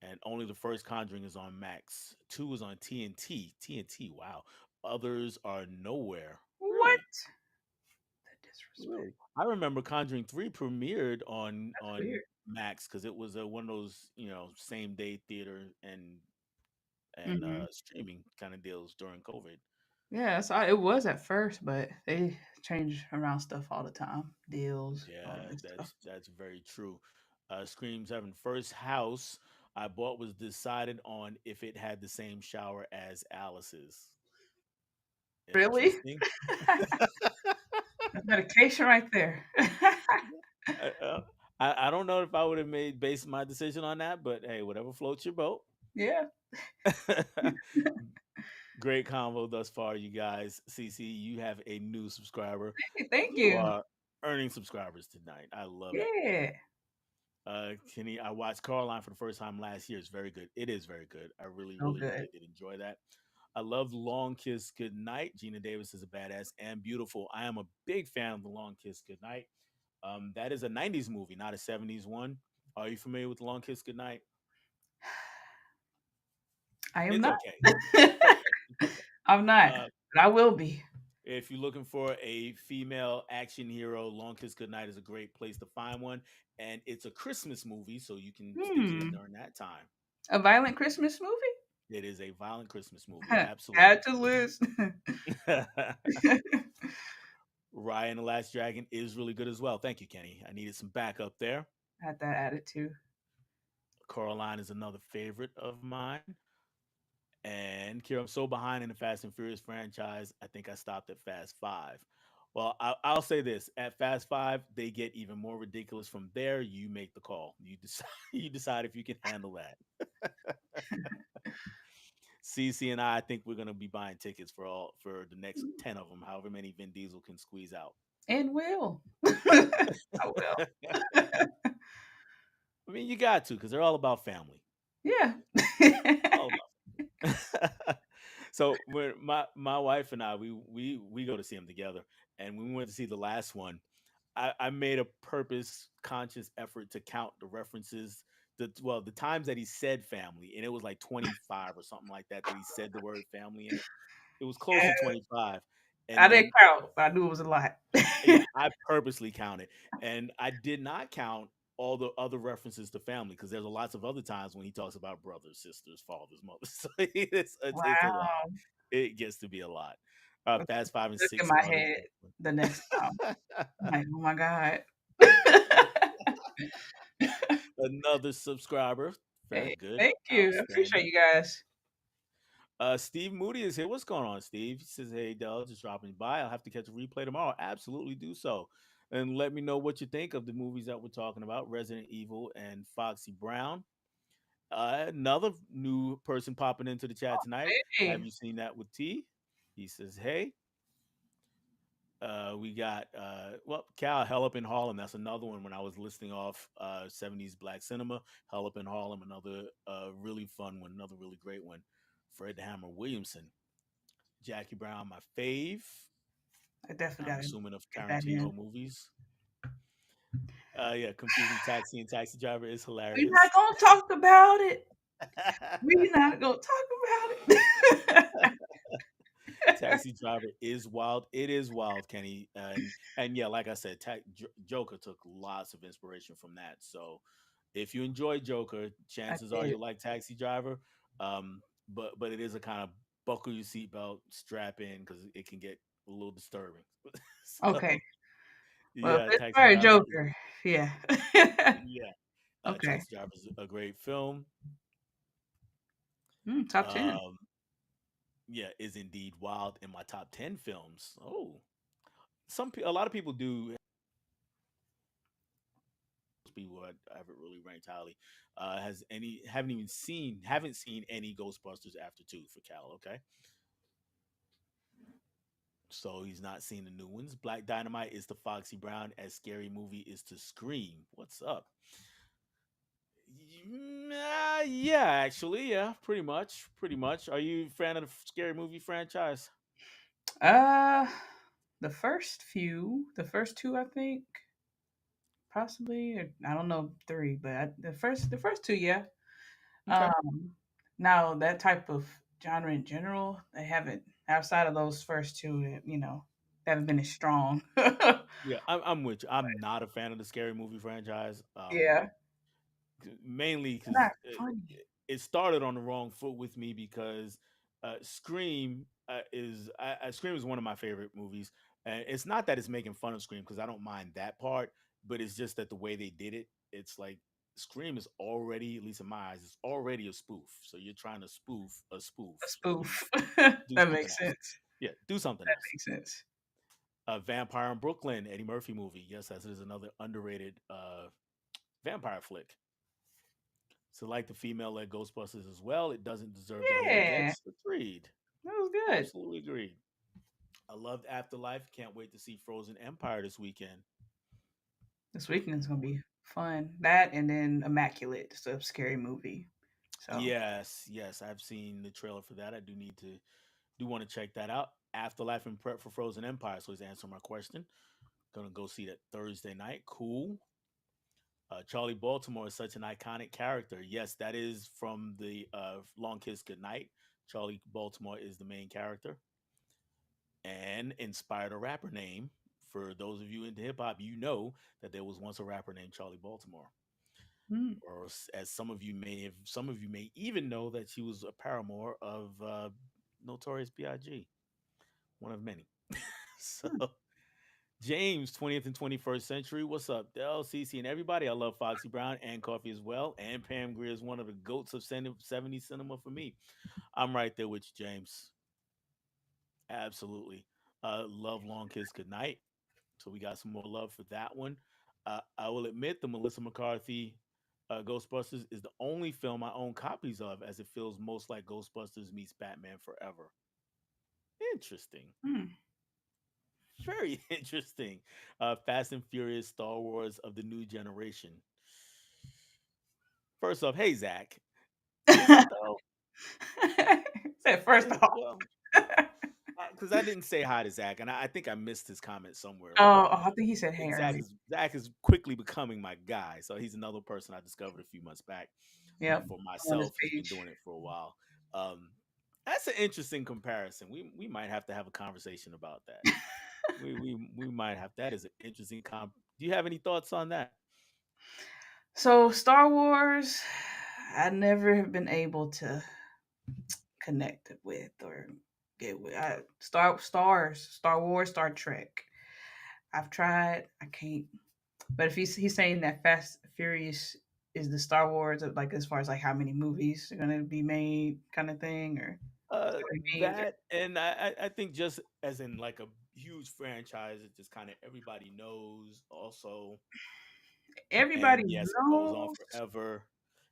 And only the first Conjuring is on Max. Two is on TNT. TNT, wow. Others are nowhere. What? Really? The disrespect. Really? I remember Conjuring 3 premiered on That's on weird. Max because it was one of those, same day theater and Hmm. streaming kind of deals during COVID. Yeah, it was at first, but they change around stuff all the time. Deals, all Yeah, that stuff. that's very true. Scream 7 first house I bought was decided on if it had the same shower as Alice's. Really? Interesting. That's medication right there. Uh, uh, I don't know if I would have made based my decision on that, but hey, whatever floats your boat. Yeah. Great convo thus far, you guys. CC, you have a new subscriber. Hey, thank You you. are earning subscribers tonight. I love it. Yeah. Kenny, I watched Caroline for the first time last year. It's very good. It is very good. I really, So really, good. really did enjoy that. I love Long Kiss Goodnight. Gina Davis is a badass and beautiful. I am a big fan of the Long Kiss Goodnight. That is a 90s movie, not a 70s one. Are you familiar with the Long Kiss Goodnight? I am It's not. okay. It's okay. It's okay. I'm not, Uh, but I will be. if you're looking for a female action hero, Long Kiss Goodnight is a great place to find one. And it's a Christmas movie, so you can stick it in Hmm. during that time. A violent Christmas movie? It is a violent Christmas movie. Add Absolutely. to the list. Raya and the Last Dragon is really good as well. Thank you, Kenny. I needed some backup there. Had that added too. Coraline is another favorite of mine. And Kira, I'm so behind in the Fast and Furious franchise. I think I stopped at Fast Five. Well, I'll say this: at Fast Five, they get even more ridiculous. From there, you make the call. You decide. You decide if you can handle that. CC and I think we're gonna be buying tickets for the next 10 of them, however many Vin Diesel can squeeze out. And will. I will. I mean, you got to because they're all about family. Yeah. All about. So when my wife and I we go to see them together, and when we went to see the last one, I made a purpose conscious effort to count the references, the times that he said family, and it was like 25 or something like that he said the word family in it. It was close Yeah. to 25, I and didn't then count, but I knew it was a lot. yeah, I purposely counted, and I did not count all the other references to family because there's lots of other times when he talks about brothers, sisters, fathers, mothers. So it's a lot. Wow. It gets to be a lot. That Fast Five and stuck in Six my are the head best the next time. one. I'm like, oh my God. Another subscriber. Very Hey, good. thank you. I appreciate Outstanding. you guys. Steve Moody is here. What's going on, Steve? He says, "Hey, Dell, just dropping by. I'll have to catch a replay tomorrow. Absolutely do so. And let me know what you think of the movies that we're talking about Resident Evil and Foxy Brown. Another new person popping into the chat tonight. Have Hey, you seen that with T? He says, hey. We got well, Cal Hell Up in Harlem. That's another one. When I was listing off 70s black cinema, Hell Up in Harlem, another really fun one, another really great one. Fred the Hammer Williamson, Jackie Brown, my fave. I definitely I'm gotta assuming of get that in. Tarantino movies. Yeah, confusing taxi and taxi driver is We're not hilarious. gonna talk about it. We're not gonna talk about it. Taxi Driver is wild. It is wild, Kenny. And yeah, like I said, Joker took lots of inspiration from that. So if you enjoy Joker, I chances are did. you'll like Taxi Driver. But it is a kind of buckle your seatbelt, strap in because it can get a little disturbing. Okay. So Well, if yeah, it's Taxi for a Driver is Joker, yeah. yeah, Okay. Taxi Driver is a great film. Top 10. Um, yeah, is indeed wild in my top 10 films. Oh, a lot of people do people who I haven't really ranked highly. Has any haven't seen any Ghostbusters after two for Cal. Okay, so he's not seen the new ones. Black Dynamite is to Foxy Brown as Scary Movie is to Scream. What's up? Yeah, actually, yeah, pretty much. Are you a fan of the Scary Movie franchise? Uh, the first two, I think, possibly. Or, I don't know three, but the first two, yeah. Okay. Um, Now that type of genre in general, they haven't outside of those first two, they haven't been as strong. Yeah, I'm with you. I'm not a fan of the Scary Movie franchise. Yeah, Mainly they're because not funny. it started on the wrong foot with me because Scream Scream is one of my favorite movies, and it's not that it's making fun of Scream because I don't mind that part, but it's just that the way they did it, it's like Scream is already, at least in my eyes, it's already a spoof. So you're trying to spoof a spoof. A So spoof. do That something makes else. sense. Yeah, do something That else. makes sense. Vampire in Brooklyn, Eddie Murphy movie. Yes, that is another underrated vampire flick. So, like the female led Ghostbusters as well, it doesn't deserve the hate it Yeah. gets. Agreed. That was good. Absolutely agree. I loved Afterlife. Can't wait to see Frozen Empire this weekend. This weekend's gonna be fun. That and then Immaculate, it's a scary movie. So Yes, yes, I've seen the trailer for that. I do want to check that out. Afterlife and prep for Frozen Empire. So he's answering my question. Gonna go see that Thursday night. Cool. Charlie Baltimore is such an iconic character. Yes, that is from the Long Kiss Goodnight. Charlie Baltimore is the main character and inspired a rapper name. For those of you into hip hop, you know that there was once a rapper named Charlie Baltimore. mm, Or as some of you may even know that she was a paramour of Notorious B.I.G., one of many. So mm, James, 20th and 21st century. What's up, Del, CC, and everybody? I love Foxy Brown and Coffee as well. And Pam Grier is one of the goats of 70s cinema for me. I'm right there with you, James. Absolutely. Love Long Kiss Goodnight. So we got some more love for that one. I will admit the Melissa McCarthy Ghostbusters is the only film I own copies of, as it feels most like Ghostbusters meets Batman Forever. Interesting. mm. Very interesting. Fast and Furious, Star Wars of the new generation. First off, hey Zach, is it though? Said first Is, off. well, because I didn't say hi to Zach, and I think I missed his comment somewhere. I think he said hey Zach earlier. is Zach is quickly becoming my guy, so he's another person I discovered a few months back. Yep. For I'm on this myself, he's been page. doing it for a while. Um, that's an interesting comparison. We might have to have a conversation about that. We might have. That is an interesting comp. Do you have any thoughts on that? So Star Wars, I never have been able to connect with or get with. Star Wars, Star Trek. I've tried. I can't. But if he's saying that Fast Furious is the Star Wars of like as far as like how many movies are gonna be made kind of thing, or Uh, what it means. that and I think just as in like a huge franchise, it just kind of everybody knows also, Everybody and yes, it goes on knows, forever.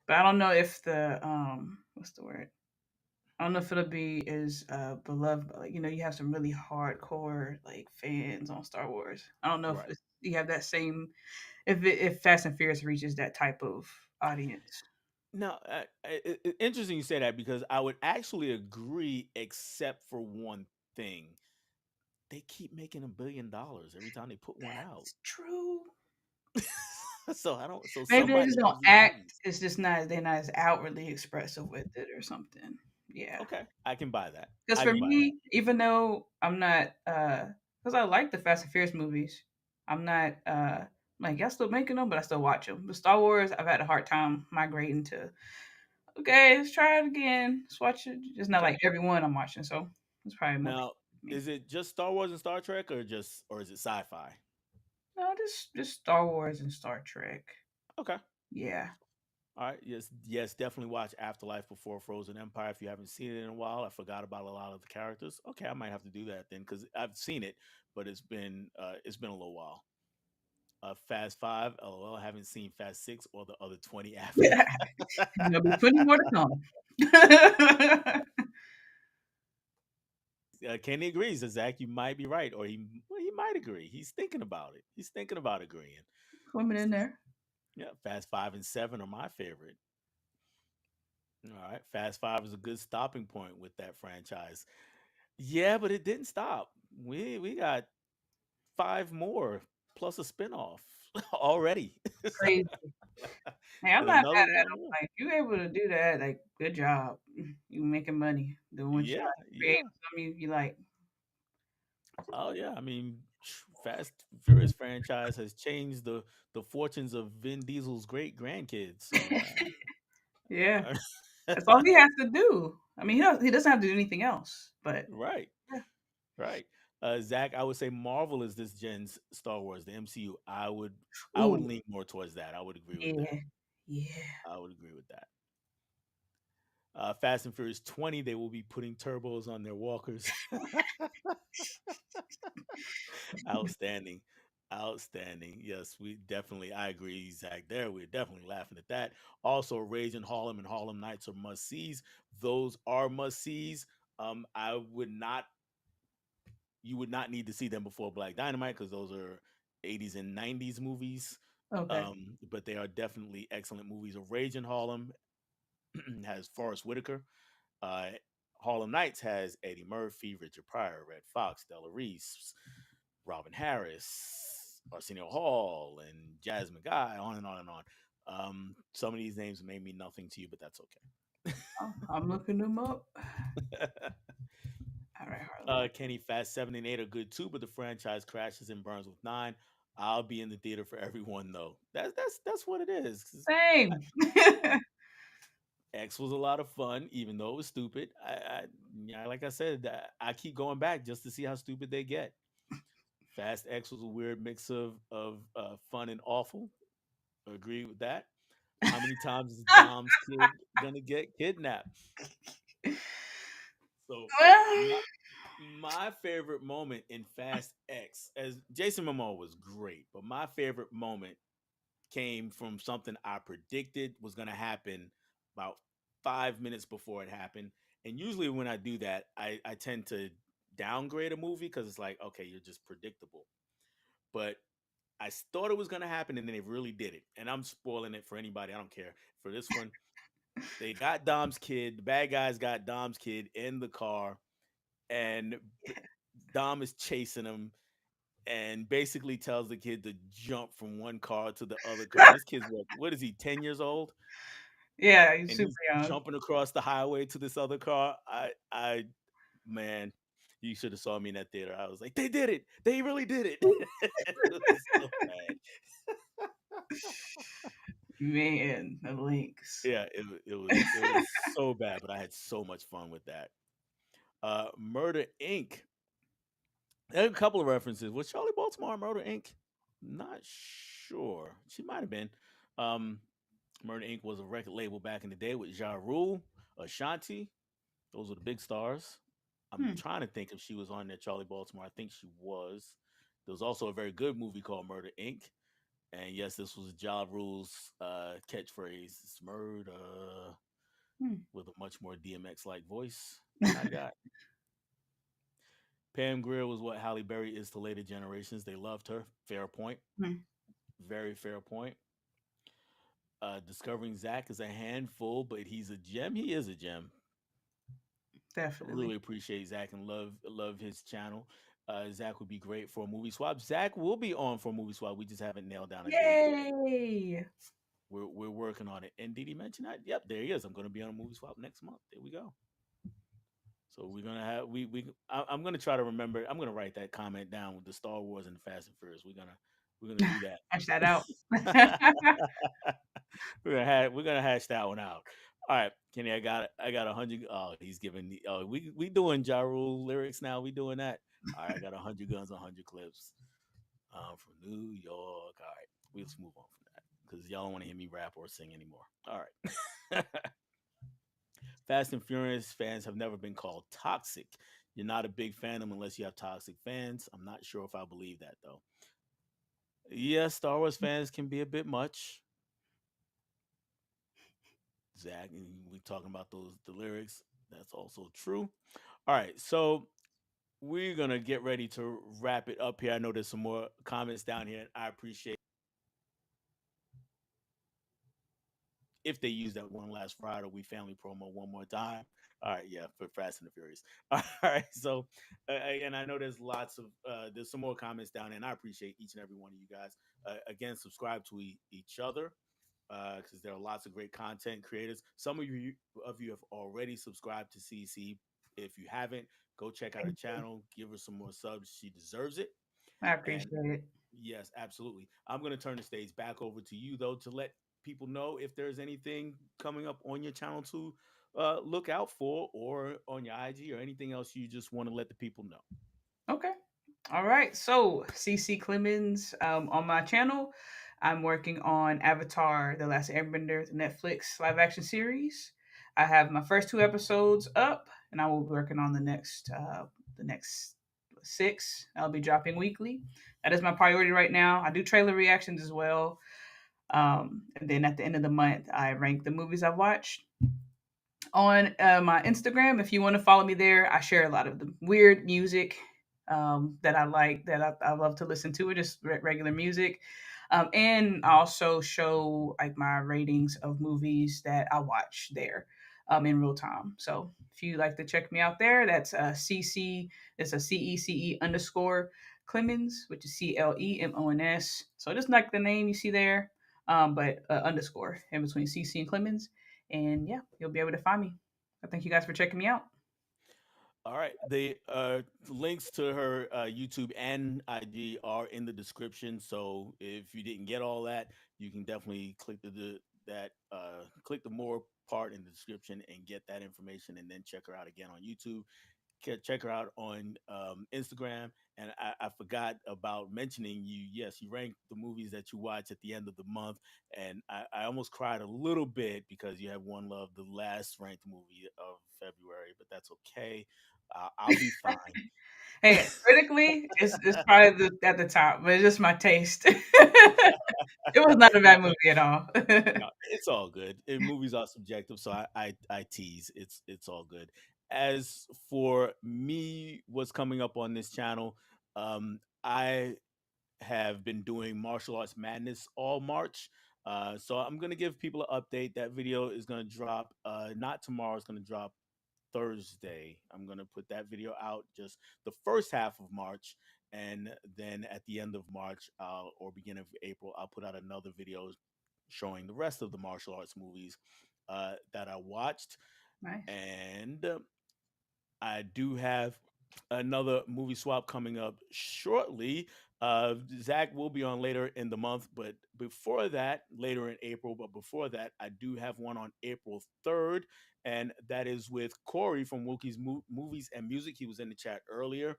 but I don't know if the what's the word? I don't know if it'll be as beloved. But, like, you have some really hardcore like fans on Star Wars. I don't know if Right. you have that same if Fast and Furious reaches that type of audience. Now, interesting you say that because I would actually agree, except for one thing. They keep making $1 billion every time they put one out. That's true. So I don't. So Maybe they somebody just don't loves these act. movies. It's just not they're not as outwardly expressive with it or something. Yeah. Okay, I can buy that. Because I for can buy that. me, even though I'm not, because I like the Fast and Furious movies, I'm not like y'all still making them, but I still watch them. But Star Wars, I've had a hard time migrating to. Okay, let's try it again. Let's watch it. It's not Okay. like every one I'm watching, so it's probably more Now, for me. is it just Star Wars and Star Trek, or is it sci-fi? No, just Star Wars and Star Trek. Okay. Yeah. All right. Yes. Yes. Definitely watch Afterlife before Frozen Empire if you haven't seen it in a while. I forgot about a lot of the characters. Okay, I might have to do that then because I've seen it, but it's been a little while. Fast Five, LOL. I haven't seen Fast Six or the other 20 after. There'll be plenty more to come. Kenny agrees. Zach, you might be right, or he might agree. He's thinking about it. He's thinking about agreeing. Women in there. Yeah, Fast Five and Seven are my favorite. All right, Fast Five is a good stopping point with that franchise. Yeah, but it didn't stop. We got five more plus a spinoff already. So, Crazy. Hey, I'm and not another mad at one them. more. Like, you able to do that, like, good job. You making money doing what you Yeah, like. Create yeah. something you like. Oh yeah. I mean, Fast Furious franchise has changed the fortunes of Vin Diesel's great grandkids. So Yeah, uh, that's all he has to do. I mean, he doesn't have to do anything else. But right, yeah. right. Zach, I would say Marvel is this gen's Star Wars, the MCU. I would Ooh, lean more towards that. I would agree with that. yeah, yeah. I would agree with that. Fast and Furious 20, they will be putting turbos on their walkers. Outstanding. Outstanding. Yes, we definitely, I agree, Zach, there. We're definitely laughing at that. Also, Rage in Harlem and Harlem Nights are must sees. Those are must sees. I would not You would not need to see them before Black Dynamite because those are 80s and 90s movies. Okay. But they are definitely excellent movies. A Rage in Harlem has Forrest Whitaker. Uh, Harlem Nights has Eddie Murphy, Richard Pryor, Red Fox, Della Reese, Robin Harris, Arsenio Hall, and Jasmine Guy, on and on and on. Some of these names may mean nothing to you, but that's Oh, I'm looking them up. okay. All right, Harlem Night. Kenny Fast 7 and 8 are good too, but the franchise crashes and burns with 9. I'll be in the theater for everyone though. That's what it is. 'Cause Same. X was a lot of fun, even though it was stupid. Yeah, like I said, I keep going back just to see how stupid they get. Fast X was a weird mix of fun and awful. Agree with that. How many times is Dom's kid gonna get kidnapped? So Well, my my favorite moment in Fast X, as Jason Momoa was great, but my favorite moment came from something I predicted was gonna happen about 5 minutes before it happened. And usually when I do that, I tend to downgrade a movie because it's like, okay, you're just predictable. But thought it was gonna happen, and then they really did it. And I'm spoiling it for anybody. I don't care. For this one, they got Dom's kid. The bad guys got Dom's kid in the car, and Dom is chasing him, and basically tells the kid to jump from one car to the other car. And this kid's what is he, 10 years old? yeah, he's And super he's young. jumping across the highway to this other car. Man, you should have saw me in that theater. I was like, they did it. They really did it. It was so bad. Man, the links. Yeah, it was so bad, but I had so much fun with that. Murder Inc. There are a couple of references. Was Charlie Baltimore on Murder Inc? Not sure. She might have been. Um, Murder Inc. was a record label back in the day with Ja Rule, Ashanti. Those were the big stars. I'm Hmm. trying to think if she was on there, Charlie Baltimore. I think she was. There was also a very good movie called Murder Inc. And yes, this was Ja Rule's catchphrase. It's murder Hmm. with a much more DMX like voice than I got. Pam Grier was what Halle Berry is to later generations. They loved her. Fair point. Hmm. Very fair point. Discovering Zach is a handful, but he's a gem. He is a gem. I Definitely. really appreciate Zach and love his channel. Zach would be great for a movie swap. Zach will be on for a movie swap. We just haven't nailed down a date yet. Yay! We're working on it. And did he mention that? Yep, there he is. I'm going to be on a movie swap next month. There we go. So we're gonna have I'm gonna try to remember. I'm gonna write that comment down with the Star Wars and the Fast and Furious. We're gonna do that. Hash that out. We're gonna hash that one out. All right, Kenny, I got 100. Oh, he's giving the. Oh, we doing Ja Rule lyrics now. We doing that. All right, I got 100 guns, 100 clips. From New York. All right, let's move on from that because y'all don't want to hear me rap or sing anymore. All right. Fast and Furious fans have never been called toxic. You're not a big fan of them unless you have toxic fans. I'm not sure if I believe that though. Yes, Star Wars fans can be a bit much. Zach, we talking about the lyrics. That's also true. All right, so we're gonna get ready to wrap it up here. I know there's some more comments down here. I appreciate if they use that one last ride or we family promo one more time. All right, yeah, for Fast and the Furious. All right, so and I know there's some more comments down there, and I appreciate each and every one of you guys. Again, subscribe to each other because there are lots of great content creators. Some of you have already subscribed to CC. If you haven't, go check out her Thank you. channel. Give her some more subs. She deserves it. I And appreciate it. yes, absolutely. I'm going to turn the stage back over to you, though, to let people know if there's anything coming up on your channel to look out for, or on your IG, or anything else you just want to let the people know. Okay. All right. So, CeCe Clemons on my channel. I'm working on Avatar: The Last Airbender, the Netflix live action series. I have my first two episodes up, and I will be working on the next six. I'll be dropping weekly. That is my priority right now. I do trailer reactions as well. And then at the end of the month, I rank the movies I've watched. On my Instagram, if you want to follow me there, I share a lot of the weird music that I like, that I love to listen to, or just regular music. And I also show like my ratings of movies that I watch there in real time. So if you like to check me out there, that's CC, it's a CeCe underscore Clemons, which is Clemons. So just like the name you see there, but underscore in between CC and Clemens. And yeah, you'll be able to find me. I thank you guys for checking me out. All right. The links to her YouTube and IG are in the description. So if you didn't get all that, you can definitely click click the more part in the description and get that information, and then check her out again on YouTube. Check her out on Instagram. And I forgot about mentioning you. Yes, you rank the movies that you watch at the end of the month, and I almost cried a little bit because you have One Love, the last ranked movie of February, but that's okay. I'll be fine. Hey, critically, it's probably at the top, but it's just my taste. It was not a No, bad movie at all. no, it's all good. Movies are subjective, so I tease. It's all good. As for me, what's coming up on this channel, I have been doing martial arts madness all March. So I'm gonna give people an update. That video is gonna drop not tomorrow, it's gonna drop Thursday. I'm gonna put that video out just the first half of March, and then at the end of March or beginning of April, I'll put out another video showing the rest of the martial arts movies that I watched. Nice. And I do have another movie swap coming up shortly. Zach will be on later in the month, but before that, later in April, but before that, I do have one on April 3rd, and that is with Corey from Wilkie's Movies and Music. He was in the chat earlier,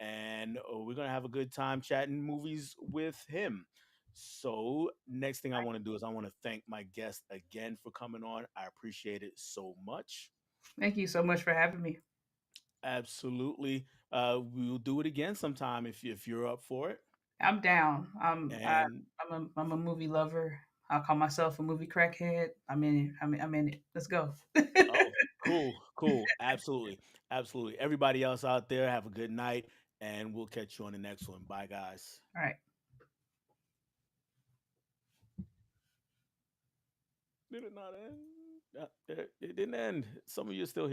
and we're going to have a good time chatting movies with him. So, next thing I want to do is I want to thank my guest again for coming on. I appreciate it so much. Thank you so much for having me. Absolutely. We'll do it again sometime if you're up for it. I'm down. And I'm a movie lover. I'll call myself a movie crackhead. I'm in it. I'm in it. Let's go. All oh, cool, cool. Absolutely. Absolutely. Everybody else out there, have a good night, and we'll catch you on the next one. Bye, guys. right. Did it not end? It didn't end. Some of you are still